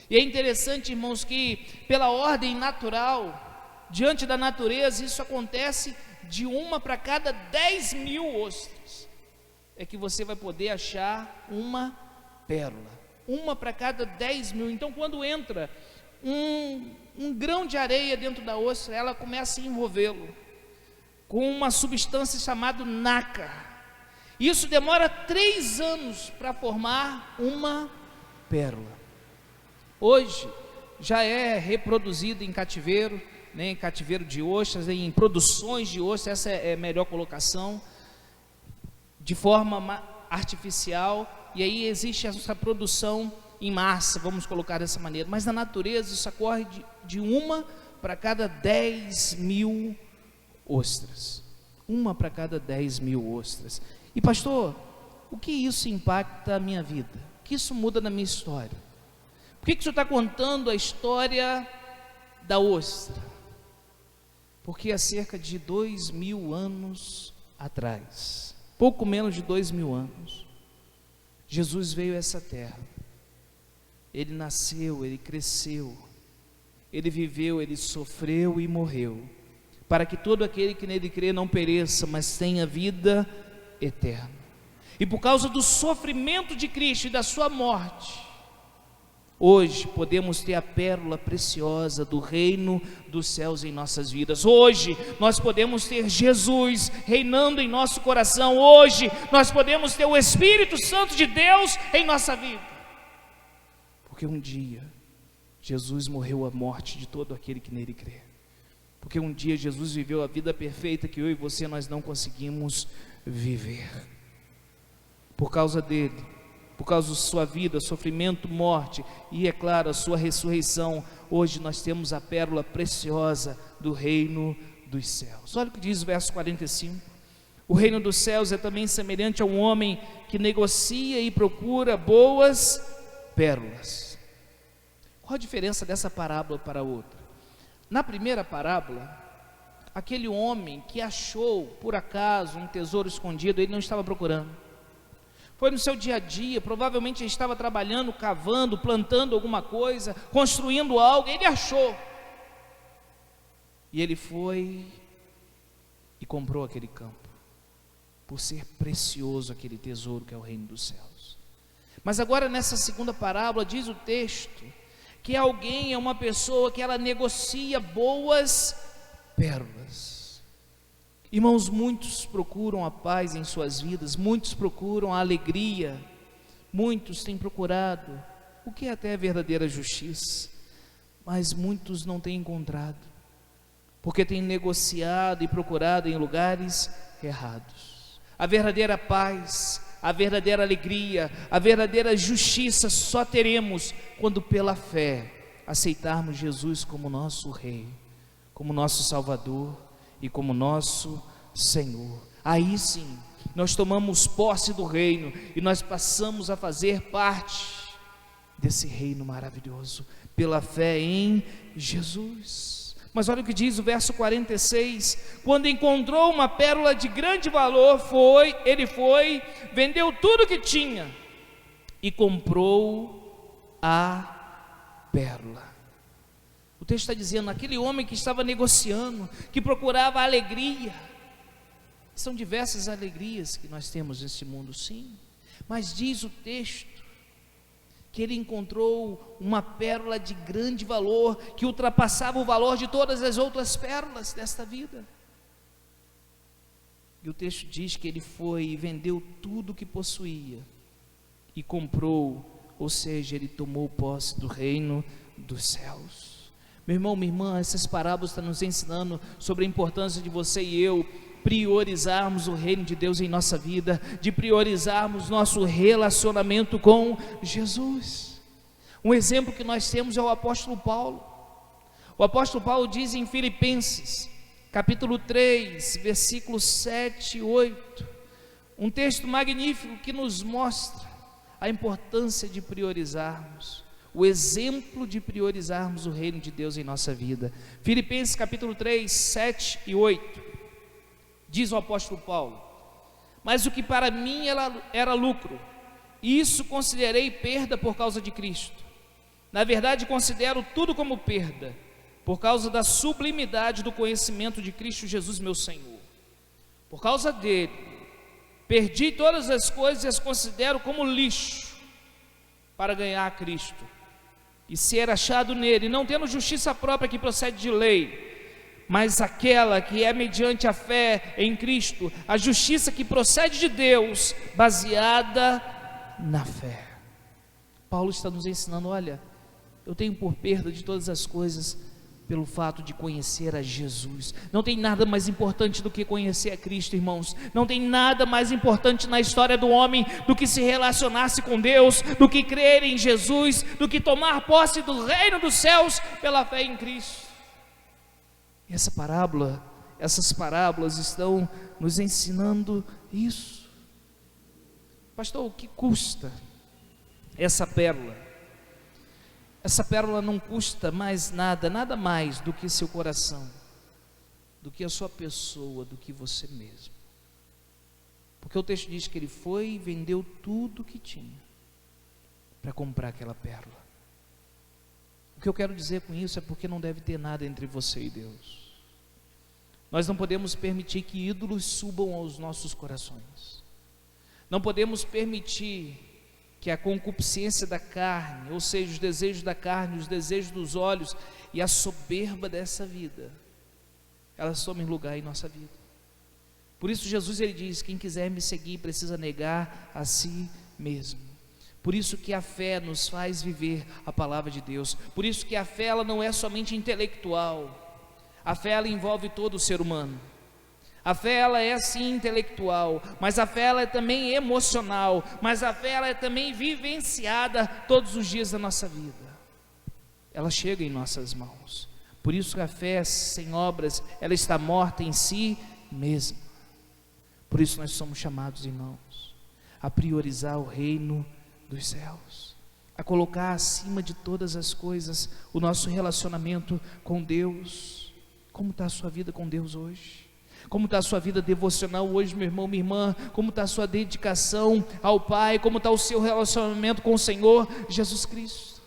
S3: E é interessante, irmãos, que pela ordem natural, diante da natureza, isso acontece de uma para cada 10.000 ostras, é que você vai poder achar uma pérola, uma para cada 10.000. Então, quando entra um grão de areia dentro da ostra, ela começa a envolvê-lo com uma substância chamada nácar. Isso demora 3 anos para formar uma pérola. Hoje já é reproduzido em cativeiro, né, em cativeiro de ostras, em produções de ostras, essa é a melhor colocação, de forma artificial, e aí existe essa produção em massa, vamos colocar dessa maneira. Mas na natureza isso ocorre de uma para cada 10.000 ostras, uma para cada 10.000 ostras. E pastor, o que isso impacta a minha vida? O que isso muda na minha história? Por que o senhor está contando a história da ostra? Porque há cerca de 2.000 anos atrás, pouco menos de 2.000 anos, Jesus veio a essa terra. Ele nasceu, ele cresceu, ele viveu, ele sofreu e morreu, para que todo aquele que nele crê não pereça, mas tenha vida eterna. E por causa do sofrimento de Cristo e da sua morte, hoje podemos ter a pérola preciosa do reino dos céus em nossas vidas. Hoje nós podemos ter Jesus reinando em nosso coração. Hoje nós podemos ter o Espírito Santo de Deus em nossa vida. Porque um dia Jesus morreu a morte de todo aquele que nele crê. Porque um dia Jesus viveu a vida perfeita que eu e você nós não conseguimos viver. Por causa dele, por causa da sua vida, sofrimento, morte e, é claro, a sua ressurreição, hoje nós temos a pérola preciosa do reino dos céus. Olha o que diz o verso 45. O reino dos céus é também semelhante a um homem que negocia e procura boas pérolas. Qual a diferença dessa parábola para a outra? Na primeira parábola, aquele homem que achou por acaso um tesouro escondido, ele não estava procurando. Foi no seu dia a dia, provavelmente ele estava trabalhando, cavando, plantando alguma coisa, construindo algo, ele achou. E ele foi e comprou aquele campo, por ser precioso aquele tesouro que é o reino dos céus. Mas agora nessa segunda parábola diz o texto, que alguém é uma pessoa que ela negocia boas pérolas. Irmãos, muitos procuram a paz em suas vidas, muitos procuram a alegria, muitos têm procurado o que é até verdadeira justiça, mas muitos não têm encontrado, porque têm negociado e procurado em lugares errados. A verdadeira paz, a verdadeira alegria, a verdadeira justiça só teremos quando pela fé aceitarmos Jesus como nosso Rei, como nosso Salvador e como nosso Senhor. Aí sim, nós tomamos posse do reino e nós passamos a fazer parte desse reino maravilhoso, pela fé em Jesus. Mas olha o que diz o verso 46, quando encontrou uma pérola de grande valor, ele foi, vendeu tudo que tinha e comprou a pérola. O texto está dizendo, aquele homem que estava negociando, que procurava alegria. São diversas alegrias que nós temos nesse mundo, sim, mas diz o texto que ele encontrou uma pérola de grande valor, que ultrapassava o valor de todas as outras pérolas desta vida. E o texto diz que ele foi e vendeu tudo o que possuía e comprou, ou seja, ele tomou posse do reino dos céus. Meu irmão, minha irmã, essas parábolas estão nos ensinando sobre a importância de você e eu priorizarmos o reino de Deus em nossa vida, de priorizarmos nosso relacionamento com Jesus. Um exemplo que nós temos é o apóstolo Paulo. O apóstolo Paulo diz em Filipenses, capítulo 3, versículos 7 e 8, um texto magnífico que nos mostra a importância de priorizarmos, o exemplo de priorizarmos o reino de Deus em nossa vida. Filipenses capítulo 3, 7 e 8, diz o apóstolo Paulo, mas o que para mim era lucro, isso considerei perda por causa de Cristo. Na verdade considero tudo como perda, por causa da sublimidade do conhecimento de Cristo Jesus meu Senhor. Por causa dele, perdi todas as coisas e as considero como lixo, para ganhar a Cristo e ser achado nele, não tendo justiça própria que procede de lei, mas aquela que é mediante a fé em Cristo, a justiça que procede de Deus, baseada na fé. Paulo está nos ensinando, olha, eu tenho por perda de todas as coisas pelo fato de conhecer a Jesus. Não tem nada mais importante do que conhecer a Cristo, irmãos. Não tem nada mais importante na história do homem do que se relacionar-se com Deus, do que crer em Jesus, do que tomar posse do reino dos céus pela fé em Cristo. E essas parábolas estão nos ensinando isso. Pastor, o que custa essa pérola? Essa pérola não custa mais nada, nada mais do que seu coração, do que a sua pessoa, do que você mesmo. Porque o texto diz que ele foi e vendeu tudo que tinha para comprar aquela pérola. O que eu quero dizer com isso é porque não deve ter nada entre você e Deus. Nós não podemos permitir que ídolos subam aos nossos corações. Não podemos permitir que a concupiscência da carne, ou seja, os desejos da carne, os desejos dos olhos e a soberba dessa vida, elas tomem lugar em nossa vida. Por isso Jesus ele diz: quem quiser me seguir precisa negar a si mesmo. Por isso que a fé nos faz viver a palavra de Deus. Por isso que a fé ela não é somente intelectual. A fé ela envolve todo o ser humano. A fé ela é sim intelectual, mas a fé ela é também emocional, mas a fé ela é também vivenciada todos os dias da nossa vida. Ela chega em nossas mãos. Por isso que a fé sem obras, ela está morta em si mesma. Por isso nós somos chamados, irmãos, a priorizar o reino dos céus, a colocar acima de todas as coisas o nosso relacionamento com Deus. Como está a sua vida com Deus hoje? Como está a sua vida devocional hoje, meu irmão, minha irmã? Como está a sua dedicação ao Pai? Como está o seu relacionamento com o Senhor Jesus Cristo?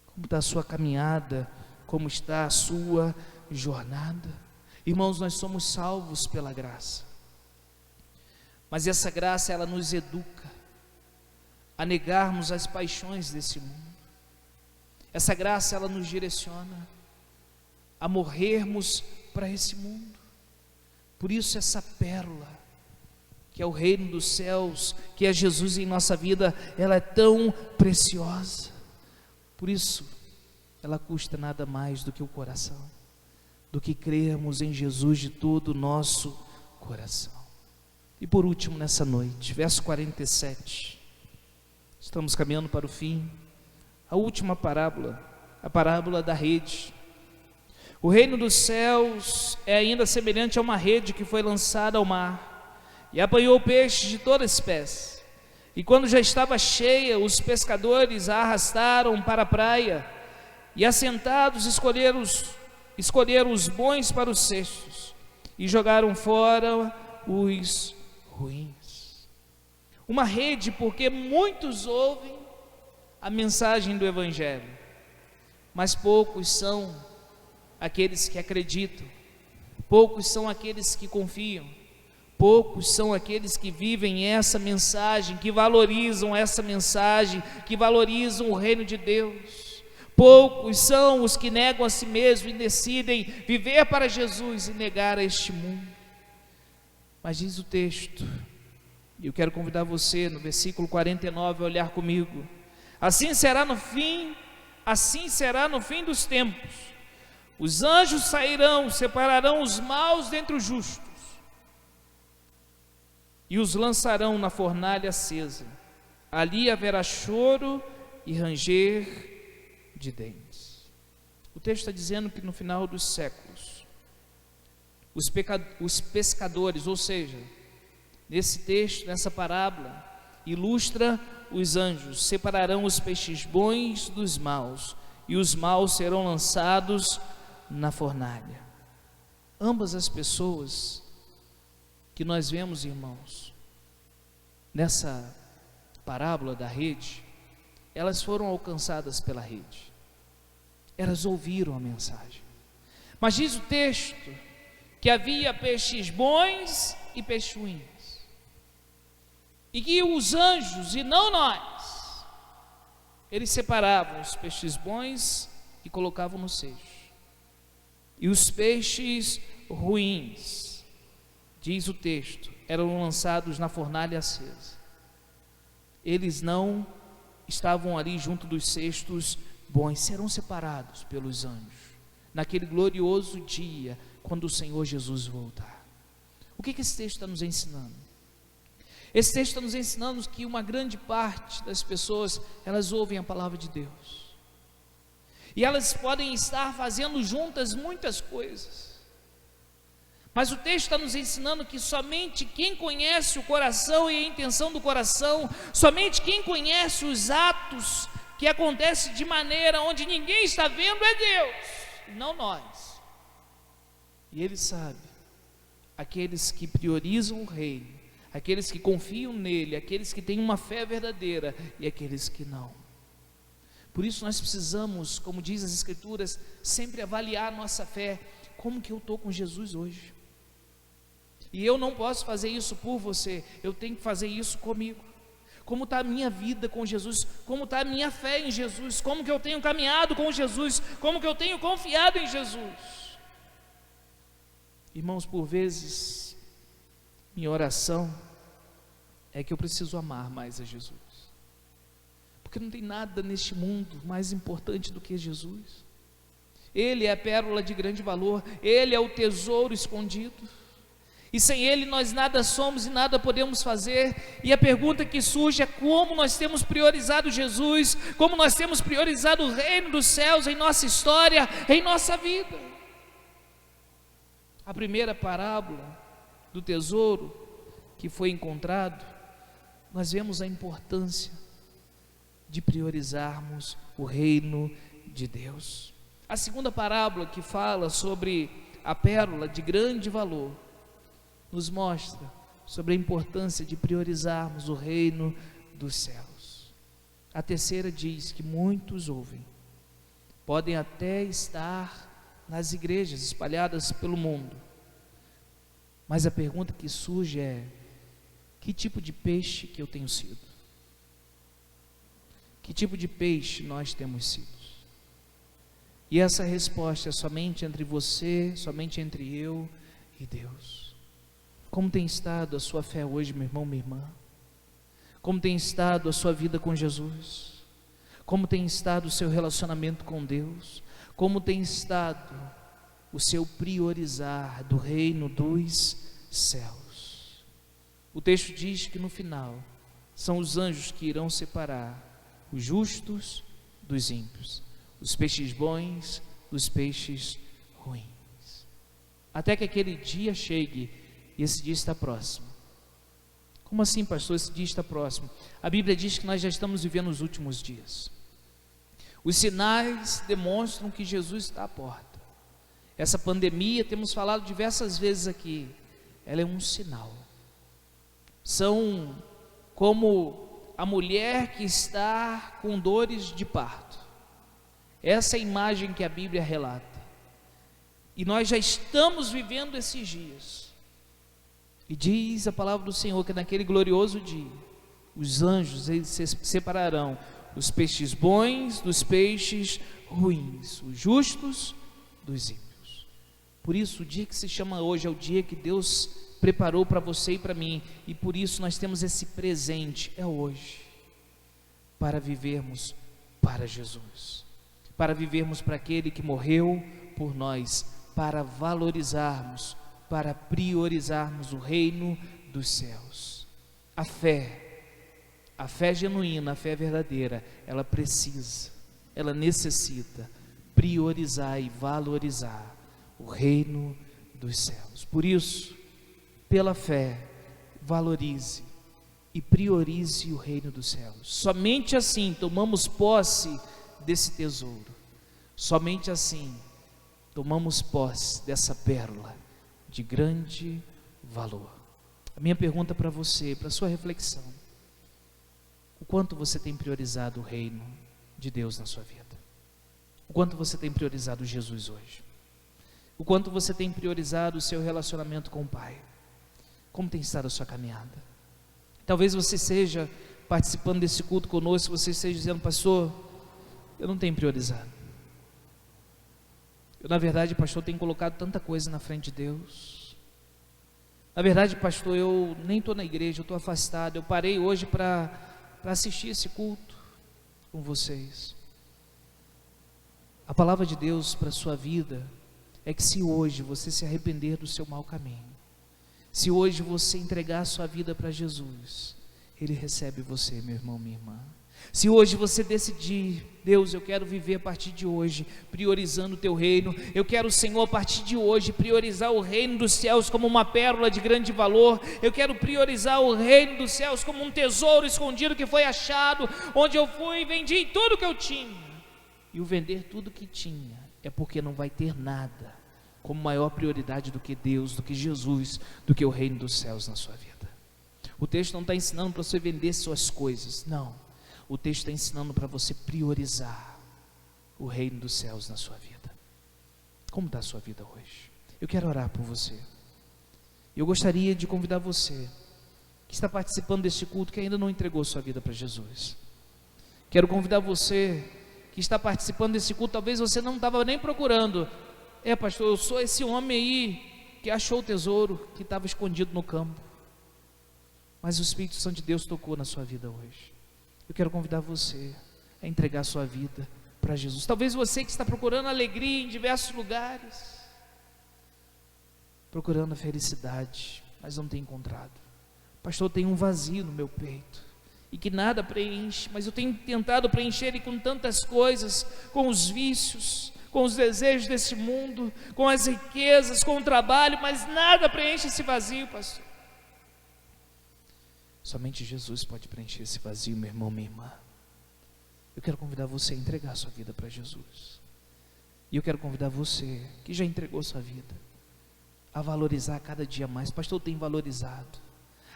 S3: Como está a sua caminhada? Como está a sua jornada? Irmãos, nós somos salvos pela graça, mas essa graça ela nos educa a negarmos as paixões desse mundo. Essa graça ela nos direciona a morrermos para esse mundo. Por isso essa pérola, que é o reino dos céus, que é Jesus em nossa vida, ela é tão preciosa. Por isso ela custa nada mais do que o coração, do que crermos em Jesus de todo o nosso coração. E por último nessa noite, verso 47, estamos caminhando para o fim, a última parábola, a parábola da rede. O reino dos céus é ainda semelhante a uma rede que foi lançada ao mar e apanhou peixes de toda espécie. E quando já estava cheia, os pescadores a arrastaram para a praia e, assentados, escolheram os bons para os cestos e jogaram fora os ruins. Uma rede, porque muitos ouvem a mensagem do Evangelho, mas poucos são aqueles que acreditam, poucos são aqueles que confiam, poucos são aqueles que vivem essa mensagem, que valorizam essa mensagem, que valorizam o reino de Deus. Poucos são os que negam a si mesmo e decidem viver para Jesus e negar a este mundo. Mas diz o texto, e eu quero convidar você no versículo 49 a olhar comigo: assim será no fim dos tempos. Os anjos sairão, separarão os maus dentre os justos e os lançarão na fornalha acesa. Ali haverá choro e ranger de dentes. O texto está dizendo que no final dos séculos, os pescadores, ou seja, nesse texto, nessa parábola, ilustra os anjos, separarão os peixes bons dos maus, e os maus serão lançados na fornalha. Ambas as pessoas que nós vemos, irmãos, nessa parábola da rede, elas foram alcançadas pela rede, elas ouviram a mensagem, mas diz o texto que havia peixes bons e peixes ruins, e que os anjos, e não nós, eles separavam os peixes bons e colocavam no cesto, e os peixes ruins, diz o texto, eram lançados na fornalha acesa. Eles não estavam ali junto dos cestos bons, serão separados pelos anjos naquele glorioso dia, quando o Senhor Jesus voltar. O que esse texto está nos ensinando? Esse texto está nos ensinando que uma grande parte das pessoas, elas ouvem a palavra de Deus, e elas podem estar fazendo juntas muitas coisas, mas o texto está nos ensinando que somente quem conhece o coração e a intenção do coração, somente quem conhece os atos que acontecem de maneira onde ninguém está vendo, é Deus, não nós. E Ele sabe aqueles que priorizam o reino, aqueles que confiam nele, aqueles que têm uma fé verdadeira e aqueles que não. Por isso nós precisamos, como diz as Escrituras, sempre avaliar a nossa fé. Como que eu estou com Jesus hoje? E eu não posso fazer isso por você, eu tenho que fazer isso comigo. Como está a minha vida com Jesus? Como está a minha fé em Jesus? Como que eu tenho caminhado com Jesus? Como que eu tenho confiado em Jesus? Irmãos, por vezes, minha oração é que eu preciso amar mais a Jesus. Porque não tem nada neste mundo mais importante do que Jesus. Ele é a pérola de grande valor, Ele é o tesouro escondido. E sem Ele nós nada somos e nada podemos fazer. E a pergunta que surge é como nós temos priorizado Jesus, como nós temos priorizado o reino dos céus em nossa história, em nossa vida. A primeira parábola do tesouro que foi encontrado, nós vemos a importância de priorizarmos o reino de Deus. A segunda parábola, que fala sobre a pérola de grande valor, nos mostra sobre a importância de priorizarmos o reino dos céus. A terceira diz que muitos ouvem, podem até estar nas igrejas espalhadas pelo mundo, mas a pergunta que surge é: que tipo de peixe que eu tenho sido? Que tipo de peixe nós temos sido? E essa resposta é somente entre você, somente entre eu e Deus. Como tem estado a sua fé hoje, meu irmão, minha irmã? Como tem estado a sua vida com Jesus? Como tem estado o seu relacionamento com Deus? Como tem estado o seu priorizar do reino dos céus? O texto diz que no final são os anjos que irão separar os justos dos ímpios, os peixes bons dos peixes ruins, até que aquele dia chegue. E esse dia está próximo. Como assim, pastor? Esse dia está próximo. A Bíblia diz que nós já estamos vivendo os últimos dias. Os sinais demonstram que Jesus está à porta. Essa pandemia, temos falado diversas vezes aqui, ela é um sinal. São como a mulher que está com dores de parto. Essa é a imagem que a Bíblia relata. E nós já estamos vivendo esses dias. E diz a palavra do Senhor que naquele glorioso dia, os anjos eles separarão os peixes bons dos peixes ruins, os justos dos ímpios. Por isso o dia que se chama hoje é o dia que Deus preparou para você e para mim. E por isso nós temos esse presente, é hoje, para vivermos para Jesus, para vivermos para aquele que morreu por nós, para valorizarmos, para priorizarmos o reino dos céus. A fé genuína, a fé verdadeira, ela precisa, ela necessita priorizar e valorizar o reino dos céus. Por isso, pela fé, valorize e priorize o reino dos céus. Somente assim tomamos posse desse tesouro. Somente assim tomamos posse dessa pérola de grande valor. A minha pergunta para você, para sua reflexão: o quanto você tem priorizado o reino de Deus na sua vida? O quanto você tem priorizado Jesus hoje? O quanto você tem priorizado o seu relacionamento com o Pai? Como tem estado a sua caminhada? Talvez você esteja participando desse culto conosco, você esteja dizendo: pastor, eu não tenho priorizado. Eu, na verdade, pastor, tenho colocado tanta coisa na frente de Deus. Na verdade, pastor, eu nem estou na igreja, eu estou afastado. Eu parei hoje para assistir esse culto com vocês. A palavra de Deus para a sua vida é que se hoje você se arrepender do seu mau caminho, se hoje você entregar a sua vida para Jesus, Ele recebe você, meu irmão, minha irmã. Se hoje você decidir: Deus, eu quero viver a partir de hoje priorizando o teu reino, eu quero, Senhor, a partir de hoje priorizar o reino dos céus como uma pérola de grande valor, eu quero priorizar o reino dos céus como um tesouro escondido que foi achado, onde eu fui e vendi tudo que eu tinha. E o vender tudo que tinha é porque não vai ter nada como maior prioridade do que Deus, do que Jesus, do que o reino dos céus na sua vida. O texto não está ensinando para você vender suas coisas, não. O texto está ensinando para você priorizar o reino dos céus na sua vida. Como está a sua vida hoje? Eu quero orar por você. Eu gostaria de convidar você, que está participando deste culto, que ainda não entregou sua vida para Jesus. Quero convidar você, que está participando desse culto, talvez você não estava nem procurando. Pastor, eu sou esse homem aí, que achou o tesouro, que estava escondido no campo. Mas o Espírito Santo de Deus tocou na sua vida hoje. Eu quero convidar você a entregar sua vida para Jesus. Talvez você que está procurando alegria em diversos lugares, procurando a felicidade, mas não tem encontrado. Pastor, eu tenho um vazio no meu peito, e que nada preenche, mas eu tenho tentado preencher ele com tantas coisas, com os vícios, com os desejos desse mundo, com as riquezas, com o trabalho, mas nada preenche esse vazio, pastor. Somente Jesus pode preencher esse vazio, meu irmão, minha irmã. Eu quero convidar você a entregar sua vida para Jesus. E eu quero convidar você, que já entregou sua vida, a valorizar cada dia mais. Pastor, eu tenho valorizado,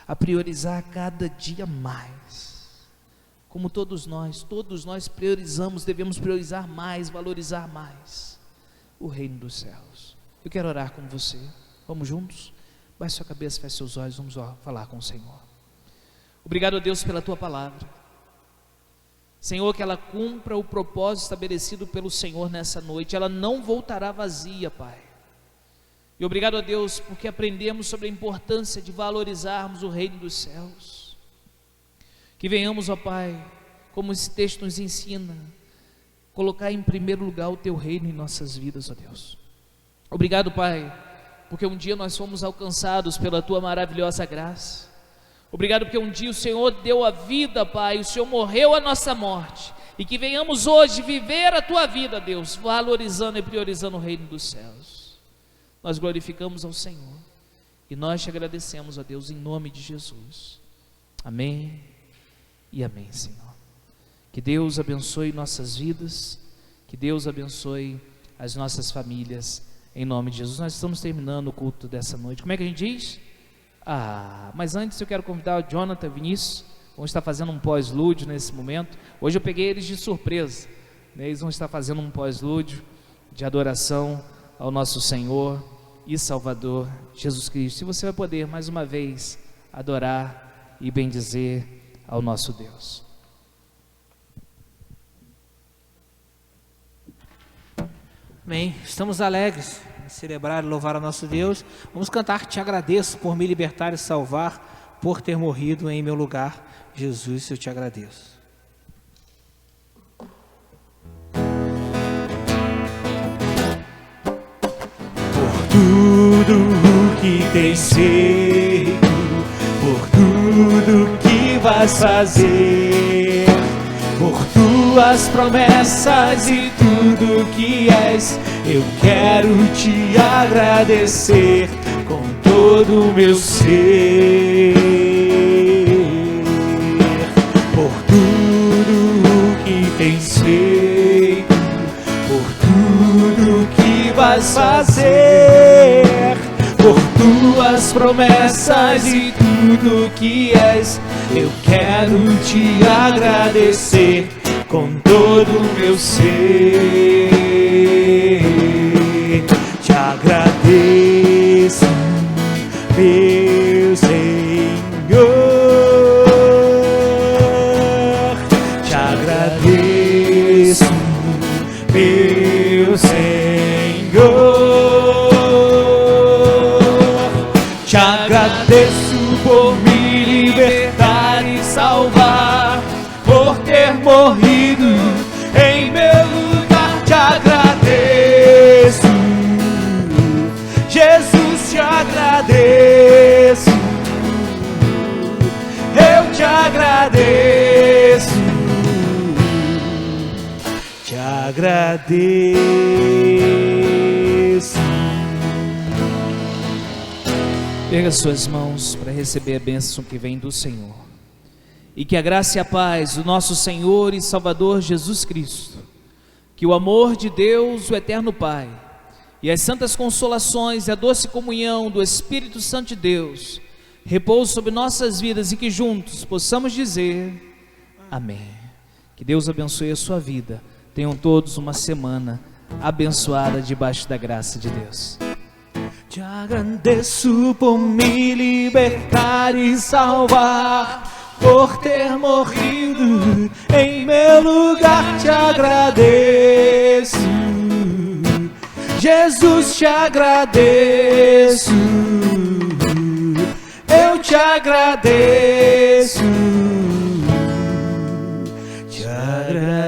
S3: a priorizar cada dia mais. Como todos nós priorizamos, devemos priorizar mais, valorizar mais o reino dos céus. Eu quero orar com você. Vamos juntos? Baixe sua cabeça, feche seus olhos, vamos falar com o Senhor. Obrigado, Deus, pela tua palavra. Senhor, que ela cumpra o propósito estabelecido pelo Senhor nessa noite. Ela não voltará vazia, Pai. E obrigado a Deus, porque aprendemos sobre a importância de valorizarmos o reino dos céus. Que venhamos, ó Pai, como esse texto nos ensina, colocar em primeiro lugar o teu reino em nossas vidas, ó Deus. Obrigado, Pai, porque um dia nós fomos alcançados pela tua maravilhosa graça. Obrigado porque um dia o Senhor deu a vida, Pai, o Senhor morreu a nossa morte, e que venhamos hoje viver a tua vida, Deus, valorizando e priorizando o reino dos céus. Nós glorificamos ao Senhor e nós te agradecemos, ó Deus, em nome de Jesus. Amém e amém, Senhor. Que Deus abençoe nossas vidas, que Deus abençoe as nossas famílias, em nome de Jesus. Nós estamos terminando o culto dessa noite. Como é que a gente diz? Mas antes eu quero convidar o Jonathan, Vinícius. Vamos estar fazendo um pós-lúdio nesse momento. Hoje eu peguei eles de surpresa, né? Eles vão estar fazendo um pós-lúdio de adoração ao nosso Senhor e Salvador Jesus Cristo. E você vai poder mais uma vez adorar e bendizer ao nosso Deus.
S2: Amém. Estamos alegres em celebrar e louvar a nosso Deus. Vamos cantar: te agradeço por me libertar e salvar, por ter morrido em meu lugar. Jesus, eu te agradeço. Por tudo o que tens feito, por tudo que vais fazer, por tuas promessas e tudo que és, eu quero te agradecer com todo o meu ser. Por tudo o que tens feito, por tudo que vais fazer, por tuas promessas e tudo que és, eu quero te agradecer com todo o meu ser. Te agradeço, meu Senhor. Te agradeço, meu Senhor. Te agradeço por me libertar e salvar, por ter morrido em meu lugar. Te agradeço, Jesus, te agradeço. Eu te agradeço, te agradeço.
S3: Pega suas mãos para receber a bênção que vem do Senhor. E que a graça e a paz do nosso Senhor e Salvador Jesus Cristo, que o amor de Deus, o eterno Pai, e as santas consolações e a doce comunhão do Espírito Santo de Deus repouse sobre nossas vidas, e que juntos possamos dizer amém. Que Deus abençoe a sua vida. Tenham todos uma semana abençoada debaixo da graça de Deus.
S2: Te agradeço por me libertar e salvar, por ter morrido em meu lugar. Te agradeço, Jesus, te agradeço. Eu te agradeço, te agradeço.